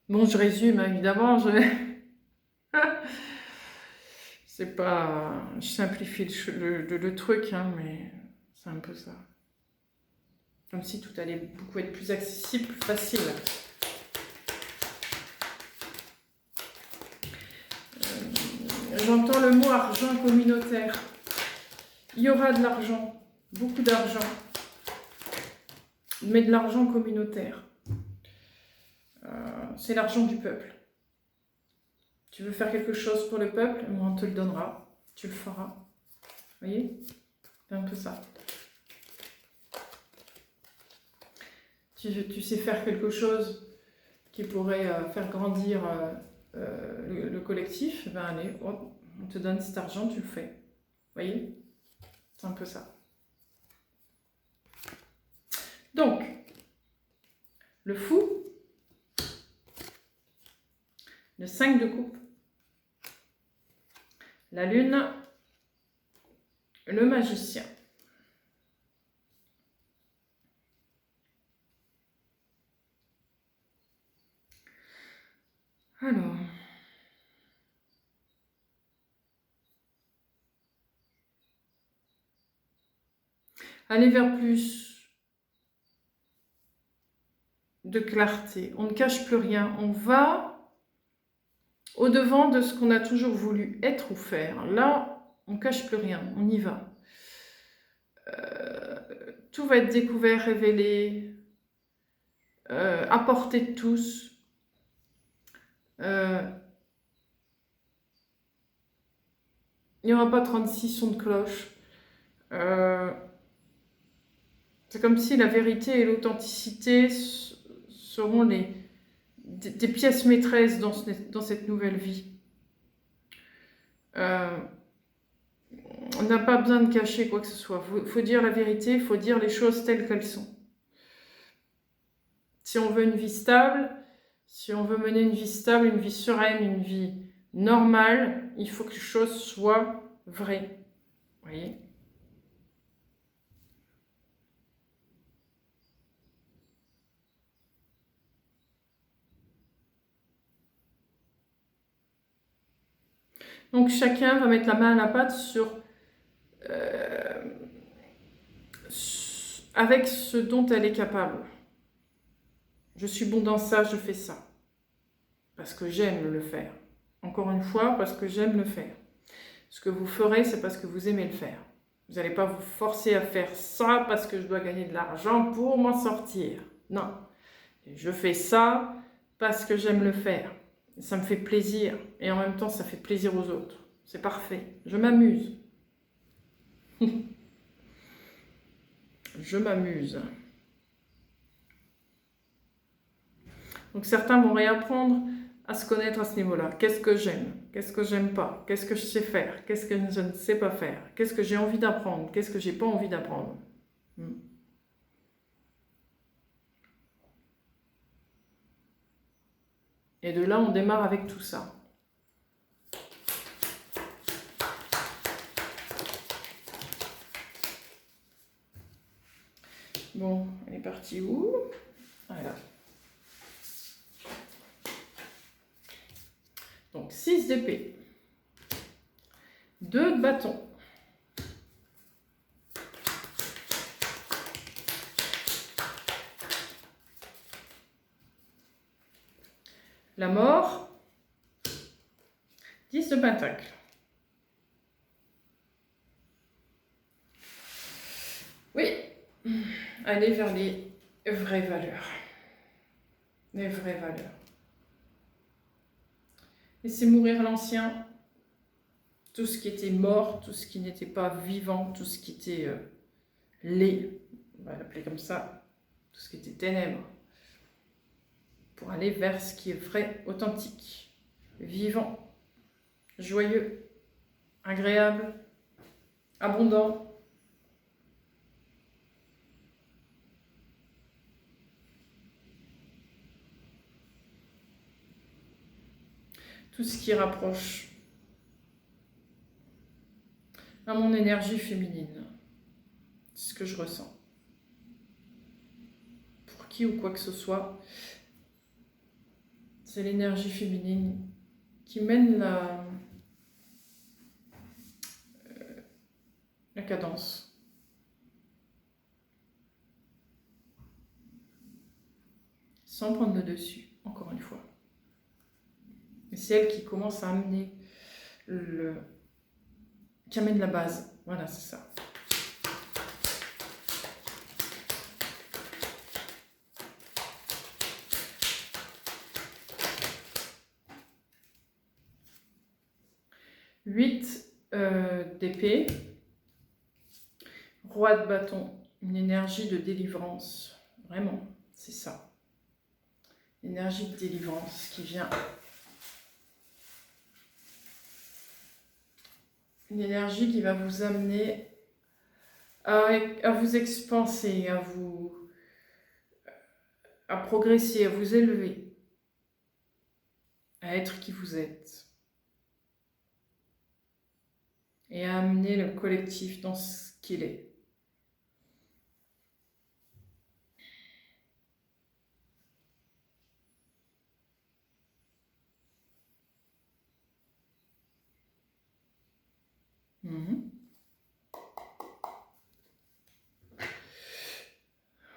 Bon, je résume, hein, évidemment. C'est pas... Je simplifie le truc, hein, mais c'est un peu ça. Comme si tout allait beaucoup être plus accessible, plus facile. J'entends le mot argent communautaire. Il y aura de l'argent, beaucoup d'argent, mais de l'argent communautaire. C'est l'argent du peuple. Tu veux faire quelque chose pour le peuple, on te le donnera, tu le feras. Vous voyez? C'est un peu ça. Tu sais faire quelque chose qui pourrait faire grandir le collectif, ben allez, hop, on te donne cet argent, tu le fais. Vous voyez? C'est un peu ça. Donc, le fou, le 5 de coupe, la lune, le magicien. Alors, aller vers plus de clarté. On ne cache plus rien. On va au-devant de ce qu'on a toujours voulu être ou faire. Là, on ne cache plus rien. On y va. Tout va être découvert, révélé, à portée de tous. Il n'y aura pas 36 sons de cloche. C'est comme si la vérité et l'authenticité seront des pièces maîtresses dans cette nouvelle vie. On n'a pas besoin de cacher quoi que ce soit. Il faut dire la vérité, il faut dire les choses telles qu'elles sont. Si on veut une vie stable, si on veut mener une vie stable, une vie sereine, une vie normale, il faut que les choses soient vraies. Vous voyez ? Donc chacun va mettre la main à la pâte avec ce dont elle est capable. Je suis bon dans ça, je fais ça. Parce que j'aime le faire. Encore une fois, parce que j'aime le faire. Ce que vous ferez, c'est parce que vous aimez le faire. Vous n'allez pas vous forcer à faire ça parce que je dois gagner de l'argent pour m'en sortir. Non. Je fais ça parce que j'aime le faire. Ça me fait plaisir. Et en même temps, ça fait plaisir aux autres. C'est parfait. Je m'amuse. Je m'amuse. Donc certains vont réapprendre à se connaître à ce niveau-là. Qu'est-ce que j'aime? Qu'est-ce que j'aime pas? Qu'est-ce que je sais faire? Qu'est-ce que je ne sais pas faire? Qu'est-ce que j'ai envie d'apprendre? Qu'est-ce que j'ai pas envie d'apprendre? Et de là, on démarre avec tout ça. Bon, elle est partie où? Voilà. Donc 6 d'épée, 2 de bâton, la mort, 10 de pentacle. Oui, aller vers les vraies valeurs. Les vraies valeurs. Laissez mourir l'ancien, tout ce qui était mort, tout ce qui n'était pas vivant, tout ce qui était laid, on va l'appeler comme ça, tout ce qui était ténèbres, pour aller vers ce qui est vrai, authentique, vivant, joyeux, agréable, abondant. tout ce qui rapproche à mon énergie féminine. C'est ce que je ressens. Pour qui ou quoi que ce soit, c'est l'énergie féminine qui mène la cadence. Sans prendre le dessus, encore une fois. Et c'est elle qui commence à amener qui amène la base. Voilà, c'est ça. Huit d'épée. Roi de bâton. Une énergie de délivrance. Vraiment, c'est ça. Énergie de délivrance qui vient. Une énergie qui va vous amener à vous expanser, à progresser, à vous élever, à être qui vous êtes. Et à amener le collectif dans ce qu'il est.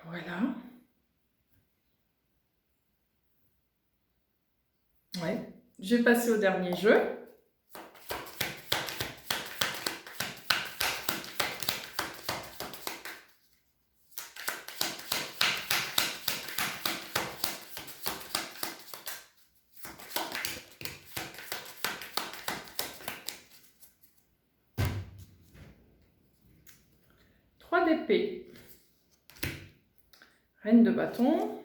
Voilà. Ouais. Je vais passer au dernier jeu. D'épée, reine de bâton,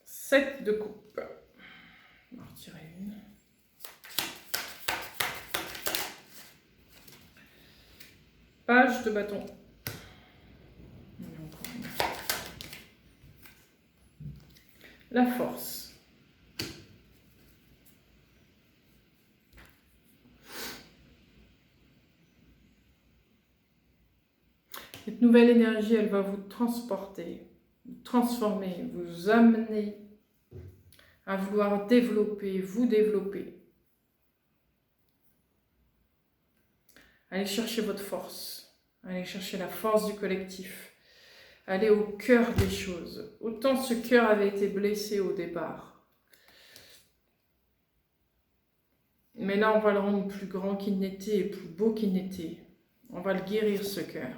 7 de coupe. On va en retirer une. Page de bâton. La force. Cette nouvelle énergie, elle va vous transporter, vous transformer, vous amener à vouloir développer, vous développer. Allez chercher votre force, allez chercher la force du collectif, allez au cœur des choses. Autant ce cœur avait été blessé au départ. Mais là, on va le rendre plus grand qu'il n'était et plus beau qu'il n'était. On va le guérir, ce cœur.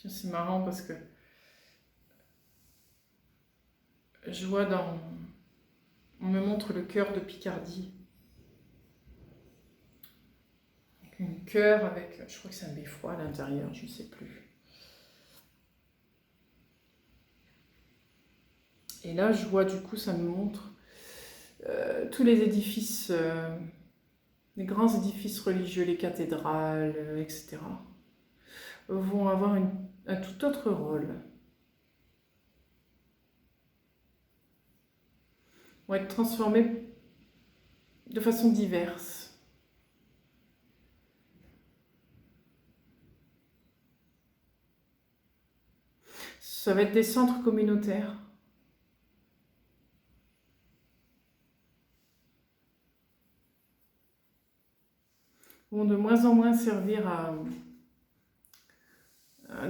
C'est marrant parce que je vois on me montre le cœur de Picardie. Un cœur avec, je crois que c'est un beffroi à l'intérieur, je ne sais plus. Et là, je vois du coup, ça me montre tous les édifices, les grands édifices religieux, les cathédrales, etc. vont avoir un tout autre rôle. Vont être transformés de façon diverse. Ça va être des centres communautaires. Vont de moins en moins servir à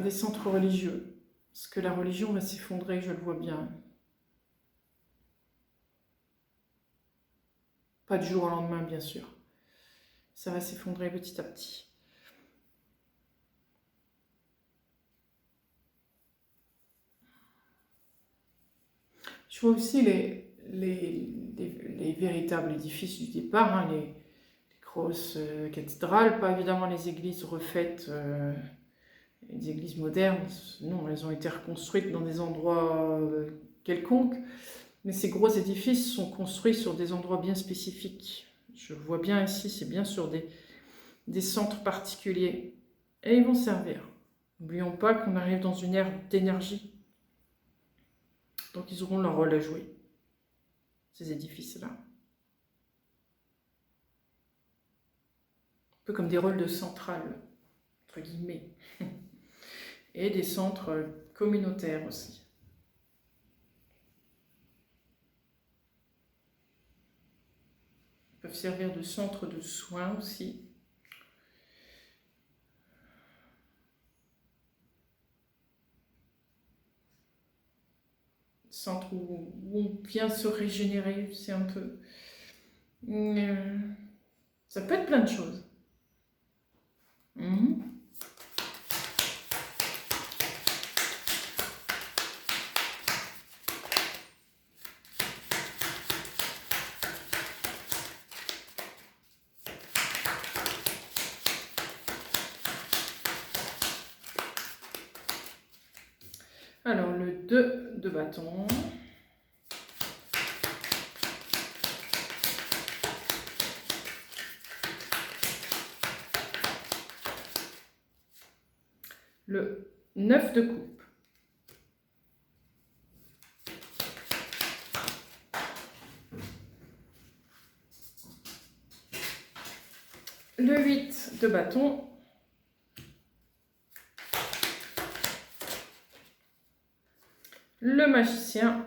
des centres religieux. Parce que la religion va s'effondrer, je le vois bien. Pas du jour au lendemain, bien sûr. Ça va s'effondrer petit à petit. Je vois aussi les véritables édifices du départ, hein, les grosses cathédrales, pas évidemment les églises refaites, les églises modernes, non, elles ont été reconstruites dans des endroits quelconques, mais ces gros édifices sont construits sur des endroits bien spécifiques. Je vois bien ici, c'est bien sur des centres particuliers. Et ils vont servir. N'oublions pas qu'on arrive dans une ère d'énergie. Donc ils auront leur rôle à jouer, ces édifices-là. Un peu comme des rôles de centrale, entre guillemets. Et des centres communautaires aussi. Ils peuvent servir de centre de soins aussi. Centre où on vient se régénérer, c'est un peu... ça peut être plein de choses. Alors, le 2 de bâton. Le 9 de coupe. Le 8 de bâton. Le magicien.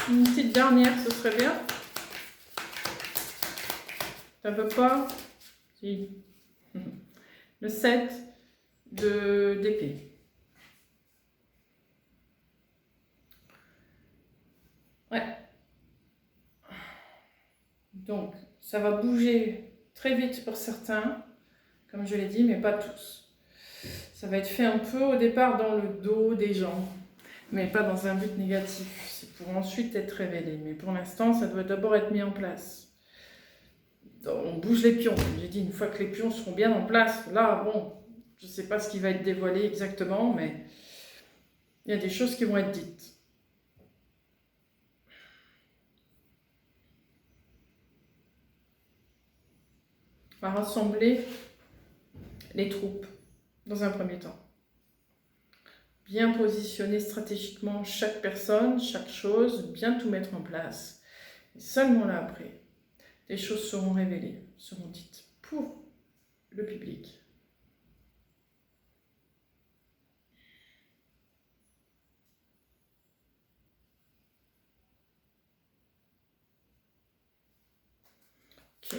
Une petite dernière, ce serait bien. Ça ne veut pas? Si. Le 7 d'épée. Ouais. Donc, ça va bouger très vite pour certains, comme je l'ai dit, mais pas tous. Ça va être fait un peu au départ dans le dos des gens, mais pas dans un but négatif. C'est pour ensuite être révélé. Mais pour l'instant, ça doit d'abord être mis en place. On bouge les pions. J'ai dit, une fois que les pions seront bien en place, là, bon, je ne sais pas ce qui va être dévoilé exactement, mais il y a des choses qui vont être dites. On va rassembler les troupes dans un premier temps. Bien positionner stratégiquement chaque personne, chaque chose, bien tout mettre en place. Et seulement là après, des choses seront révélées, seront dites pour le public. Ok.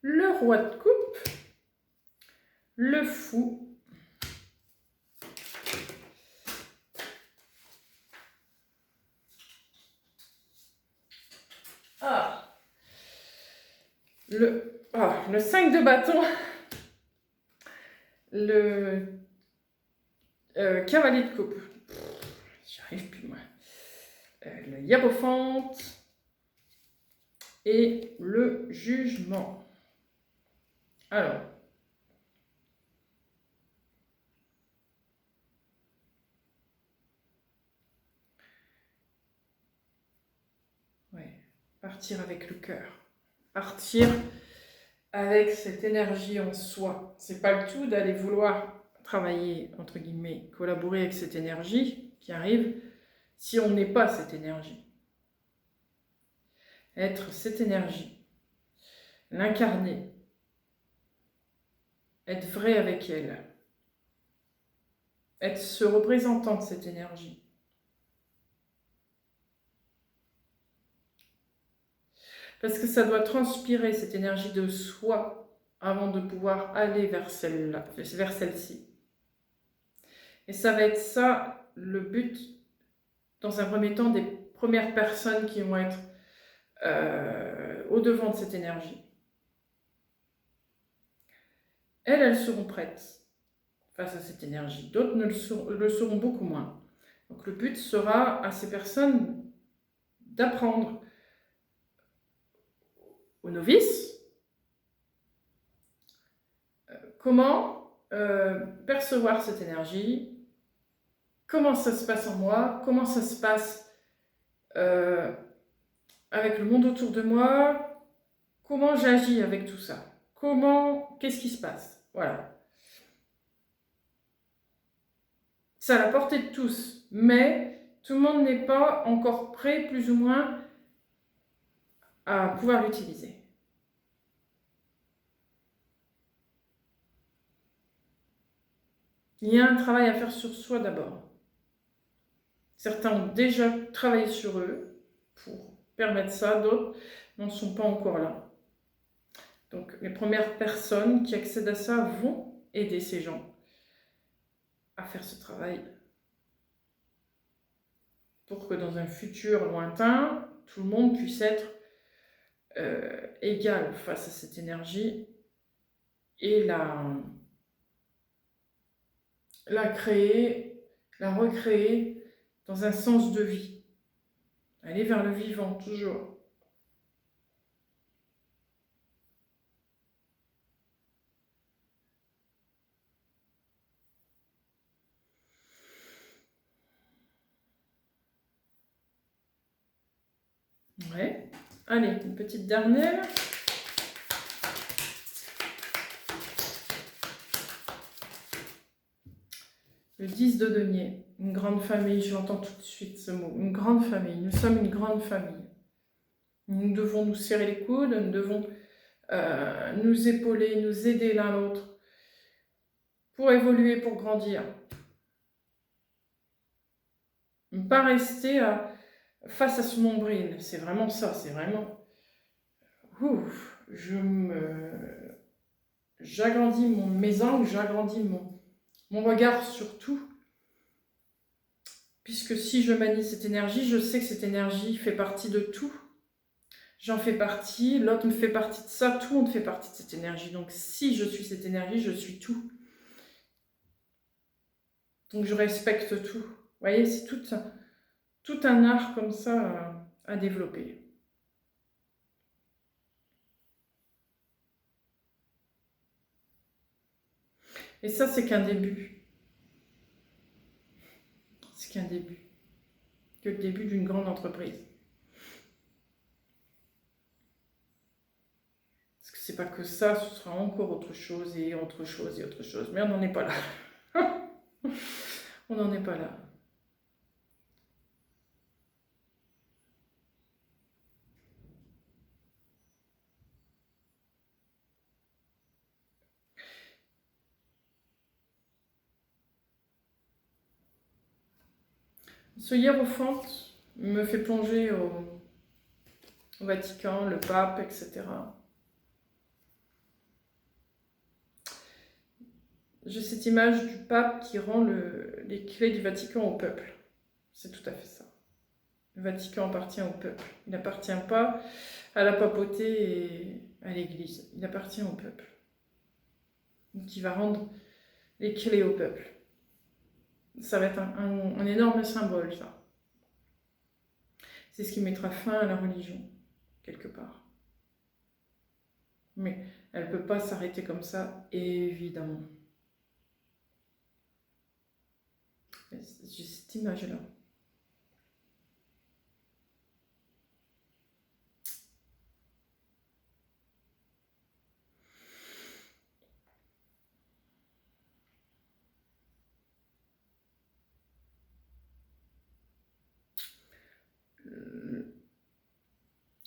Le roi de coupe, le fou, le 5 de bâton, le cavalier de coupe, j'y arrive plus moi, le hiérophante et le jugement. Alors, ouais, partir avec le cœur, partir avec cette énergie en soi. C'est pas le tout d'aller vouloir travailler, entre guillemets, collaborer avec cette énergie qui arrive si on n'est pas cette énergie. Être cette énergie, l'incarner, être vrai avec elle, être ce représentant de cette énergie. Parce que ça doit transpirer cette énergie de soi avant de pouvoir aller vers celle-là, vers celle-ci. Et ça va être ça le but, dans un premier temps, des premières personnes qui vont être au-devant de cette énergie. Elles seront prêtes face à cette énergie. D'autres le seront beaucoup moins. Donc le but sera à ces personnes d'apprendre aux novices comment percevoir cette énergie, comment ça se passe en moi, comment ça se passe avec le monde autour de moi, comment j'agis avec tout ça, qu'est-ce qui se passe, voilà. C'est à la portée de tous, mais tout le monde n'est pas encore prêt, plus ou moins, à pouvoir l'utiliser. Il y a un travail à faire sur soi d'abord. Certains ont déjà travaillé sur eux pour permettre ça, d'autres n'en sont pas encore là. Donc les premières personnes qui accèdent à ça vont aider ces gens à faire ce travail pour que dans un futur lointain, tout le monde puisse être égal face à cette énergie et la créer, la recréer dans un sens de vie. Aller vers le vivant, toujours. Ouais. Allez, une petite dernière. Le 10 de denier, une grande famille, je l'entends tout de suite ce mot, une grande famille, nous sommes une grande famille. Nous devons nous serrer les coudes, nous devons nous épauler, nous aider l'un l'autre pour évoluer, pour grandir. Ne pas rester face à son nombril, c'est vraiment ça, c'est vraiment... Ouf, j'agrandis mes angles, j'agrandis mon regard sur tout. Puisque si je manie cette énergie, je sais que cette énergie fait partie de tout. J'en fais partie, l'autre me fait partie de ça, tout le monde fait partie de cette énergie. Donc si je suis cette énergie, je suis tout. Donc je respecte tout. Vous voyez, c'est tout un art comme ça à développer. Et ça, c'est qu'un début. C'est qu'un début. Que le début d'une grande entreprise. Parce que c'est pas que ça, ce sera encore autre chose et autre chose et autre chose. Mais on n'en est pas là. On n'en est pas là. Ce hiérophante me fait plonger au Vatican, le pape, etc. J'ai cette image du pape qui rend les clés du Vatican au peuple. C'est tout à fait ça. Le Vatican appartient au peuple. Il n'appartient pas à la papauté et à l'Église. Il appartient au peuple. Donc il va rendre les clés au peuple. Ça va être un énorme symbole, ça. C'est ce qui mettra fin à la religion, quelque part. Mais elle ne peut pas s'arrêter comme ça, évidemment. J'ai cette image-là.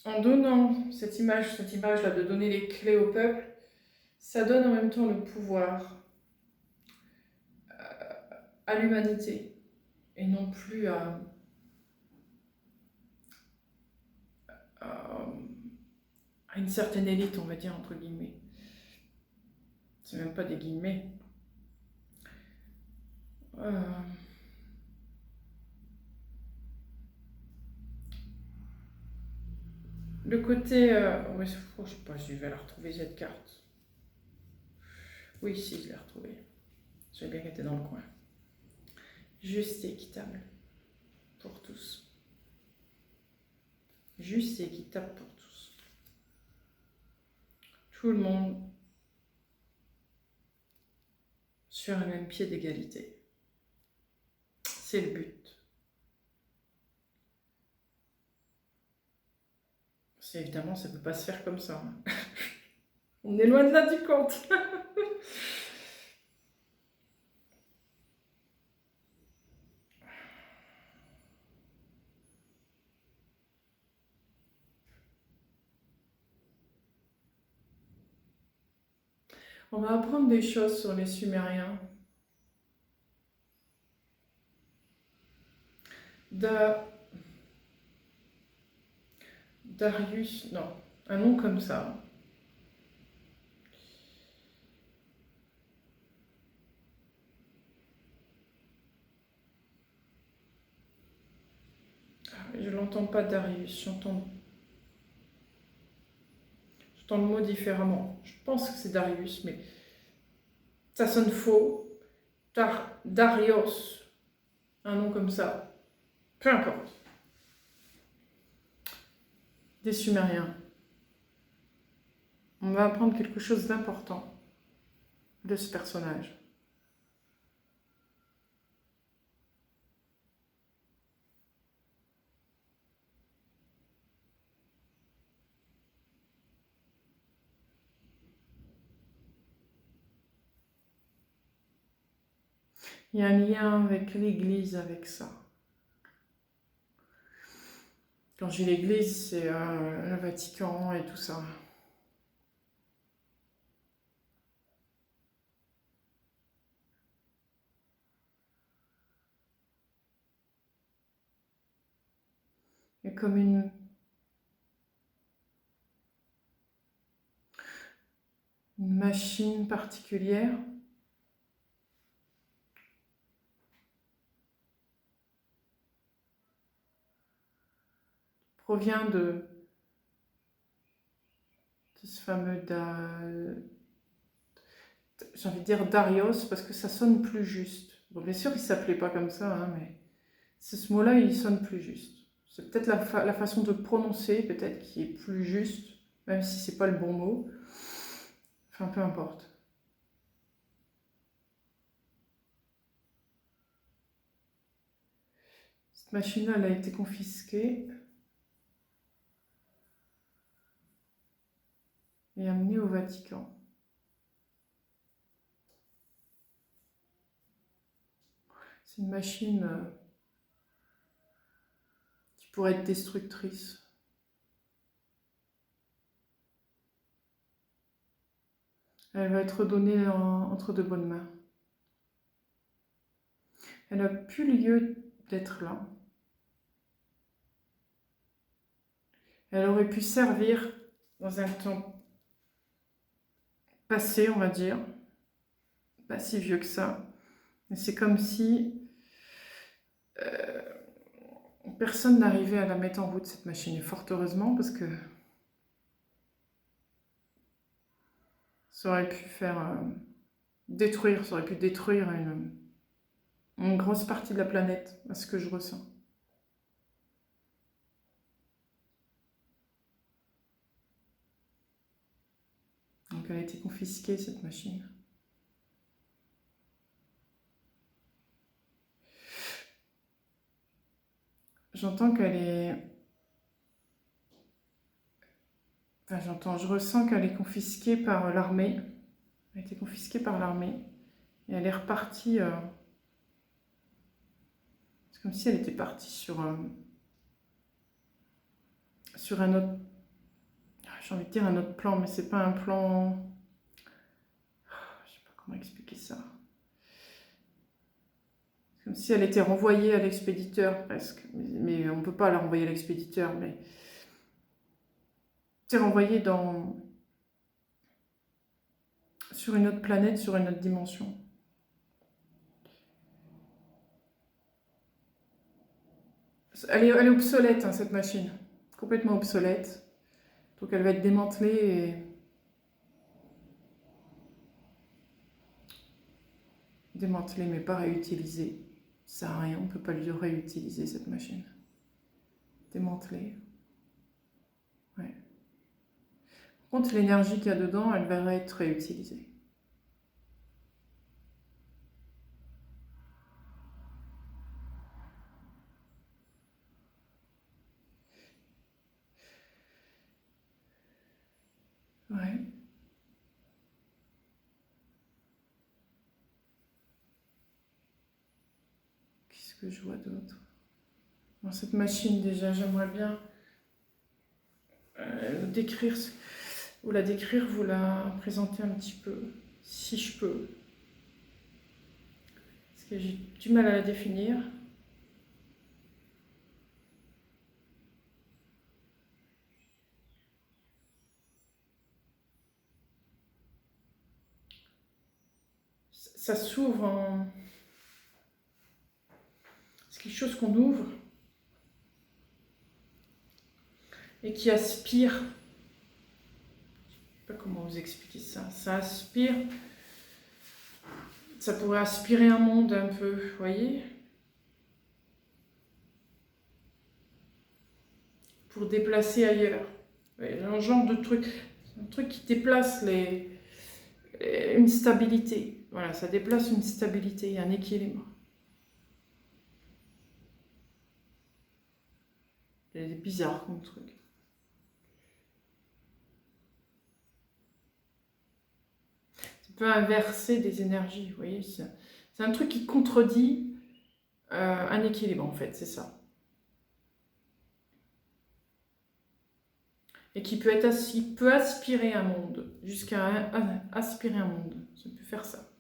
En donnant cette image-là de donner les clés au peuple, ça donne en même temps le pouvoir à l'humanité et non plus à une certaine élite, on va dire, entre guillemets. C'est même pas des guillemets. Le côté... ouais, je sais pas, je vais la retrouver cette carte. Oui, si, je l'ai retrouvée. J'ai bien été dans le coin. Juste et équitable pour tous. Juste et équitable pour tous. Tout le monde sur un même pied d'égalité. C'est le but. C'est évidemment, ça ne peut pas se faire comme ça. On est loin de là du compte. On va apprendre des choses sur les Sumériens. Darius, non, un nom comme ça. Je l'entends pas Darius, j'entends le mot différemment. Je pense que c'est Darius, mais ça sonne faux. Darius, un nom comme ça. Peu importe. Des Sumériens. On va apprendre quelque chose d'important de ce personnage. Il y a un lien avec l'Église, avec ça. Quand j'ai l'Église, c'est le Vatican et tout ça. Il y a comme une machine particulière provient de ce fameux j'ai envie de dire Darius parce que ça sonne plus juste. Bon, bien sûr, il s'appelait pas comme ça, hein, mais ce mot-là, il sonne plus juste. C'est peut-être la façon de prononcer, peut-être, qui est plus juste, même si c'est pas le bon mot. Enfin, peu importe. Cette machine-là, elle a été confisquée et amenée au Vatican. C'est une machine qui pourrait être destructrice. Elle va être donnée entre de bonnes mains. Elle n'a plus lieu d'être là. Elle aurait pu servir dans un temps passé, on va dire, pas si vieux que ça. Mais c'est comme si personne n'arrivait à la mettre en route, cette machine. Et fort heureusement, parce que ça aurait pu faire détruire, ça aurait pu détruire une grosse partie de la planète, à ce que je ressens. Donc elle a été confisquée, cette machine. J'entends qu'elle est... Enfin, je ressens qu'elle est confisquée par l'armée. Elle a été confisquée par l'armée. Et elle est repartie... C'est comme si elle était partie sur un autre... J'ai envie de dire un autre plan, mais c'est pas un plan... Je sais pas comment expliquer ça. C'est comme si elle était renvoyée à l'expéditeur, presque. Mais on ne peut pas la renvoyer à l'expéditeur, mais... C'est renvoyée sur une autre planète, sur une autre dimension. Elle est obsolète, hein, cette machine. Complètement obsolète. Donc elle va être démantelée mais pas réutilisée. Ça sert à rien, on ne peut pas lui réutiliser cette machine. Démantelée. Ouais. Par contre, l'énergie qu'il y a dedans, elle va être réutilisée. Ouais. Qu'est-ce que je vois d'autre? Bon, cette machine, déjà, j'aimerais bien décrire, vous la présenter un petit peu, si je peux. Parce que j'ai du mal à la définir. Ça s'ouvre en... C'est quelque chose qu'on ouvre et qui aspire. Je ne sais pas comment vous expliquer ça. Ça aspire. Ça pourrait aspirer un monde un peu, vous voyez? Pour déplacer ailleurs. Un genre de truc. Un truc qui déplace une stabilité. Voilà, ça déplace une stabilité, un équilibre. C'est bizarre comme truc. Ça peut inverser des énergies, vous voyez. C'est un truc qui contredit un équilibre, en fait, c'est ça. Et qui peut aspirer un monde, jusqu'à aspirer un monde. Ça peut faire ça.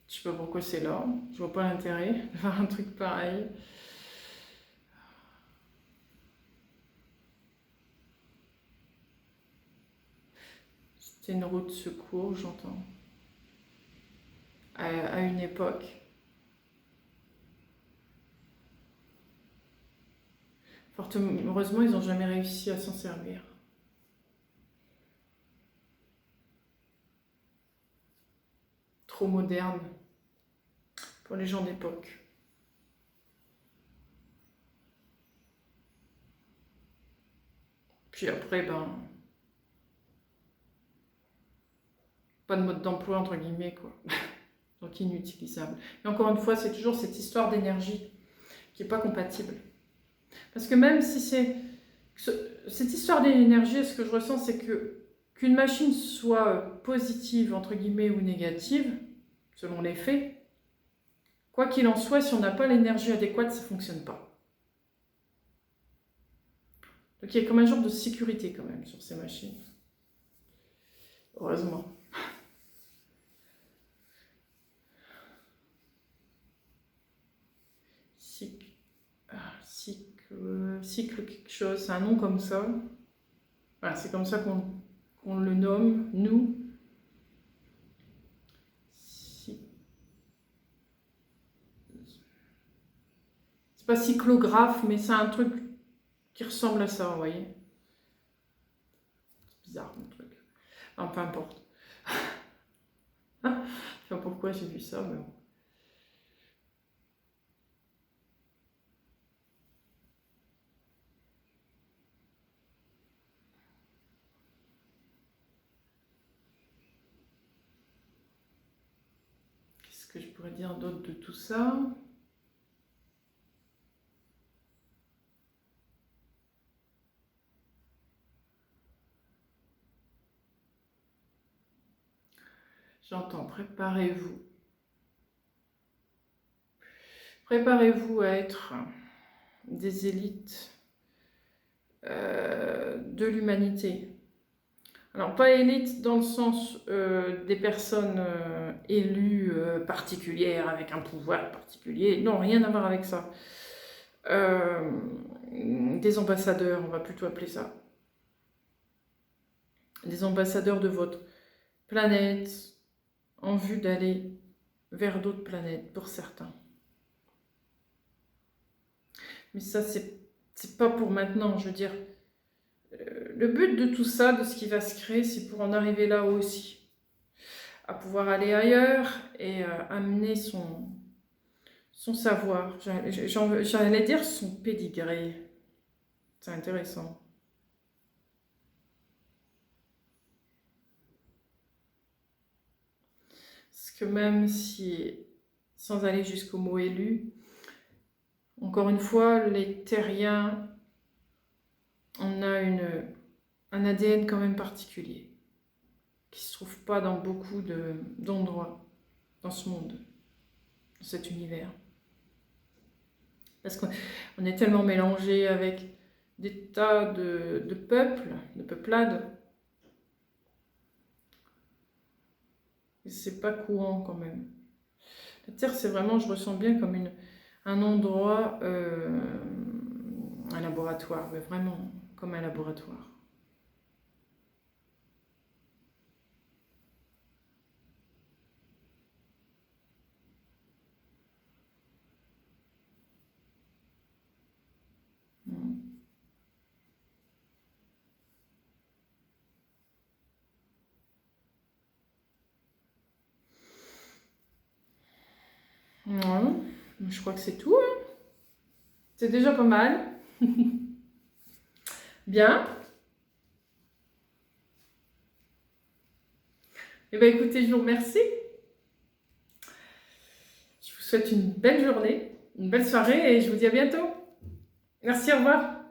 Je sais pas pourquoi c'est là. Je vois pas l'intérêt de faire un truc pareil. C'était une roue de secours, j'entends. À une époque. Fort heureusement, ils n'ont jamais réussi à s'en servir. Trop moderne pour les gens d'époque. Puis après, ben, pas de mode d'emploi entre guillemets, quoi. Donc inutilisable. Et encore une fois, c'est toujours cette histoire d'énergie qui n'est pas compatible. Parce que même si c'est... Cette histoire d'énergie, ce que je ressens, c'est qu'une machine soit positive, entre guillemets, ou négative, selon les faits, quoi qu'il en soit, si on n'a pas l'énergie adéquate, ça ne fonctionne pas. Donc il y a comme un genre de sécurité quand même sur ces machines. Heureusement. Cycle quelque chose, c'est un nom comme ça. Voilà, c'est comme ça qu'on le nomme, nous. C'est pas cyclographe, mais c'est un truc qui ressemble à ça, vous voyez. C'est bizarre, le truc. Enfin, peu importe. Je sais pas pourquoi j'ai vu ça, mais bon. Qu'est-ce que je pourrais dire d'autre de tout ça? J'entends, préparez-vous. Préparez-vous à être des élites de l'humanité. Alors, pas élite dans le sens des personnes élues particulières, avec un pouvoir particulier. Non, rien à voir avec ça. Des ambassadeurs, on va plutôt appeler ça. Des ambassadeurs de votre planète, en vue d'aller vers d'autres planètes pour certains. Mais ça, c'est pas pour maintenant, je veux dire. Le but de tout ça, de ce qui va se créer, c'est pour en arriver là aussi. À pouvoir aller ailleurs et amener son savoir. J'allais dire son pédigré. C'est intéressant. Parce que même si, sans aller jusqu'au mot élu, encore une fois, les terriens, on a un ADN quand même particulier, qui ne se trouve pas dans beaucoup d'endroits dans ce monde, dans cet univers. Parce qu'on est tellement mélangé avec des tas de peuples, de peuplades, et c'est pas courant quand même. La Terre, c'est vraiment, je ressens bien comme un endroit, un laboratoire, mais vraiment comme un laboratoire. Non, je crois que c'est tout. Hein. C'est déjà pas mal. Bien. Eh bien, écoutez, je vous remercie. Je vous souhaite une belle journée, une belle soirée et je vous dis à bientôt. Merci, au revoir.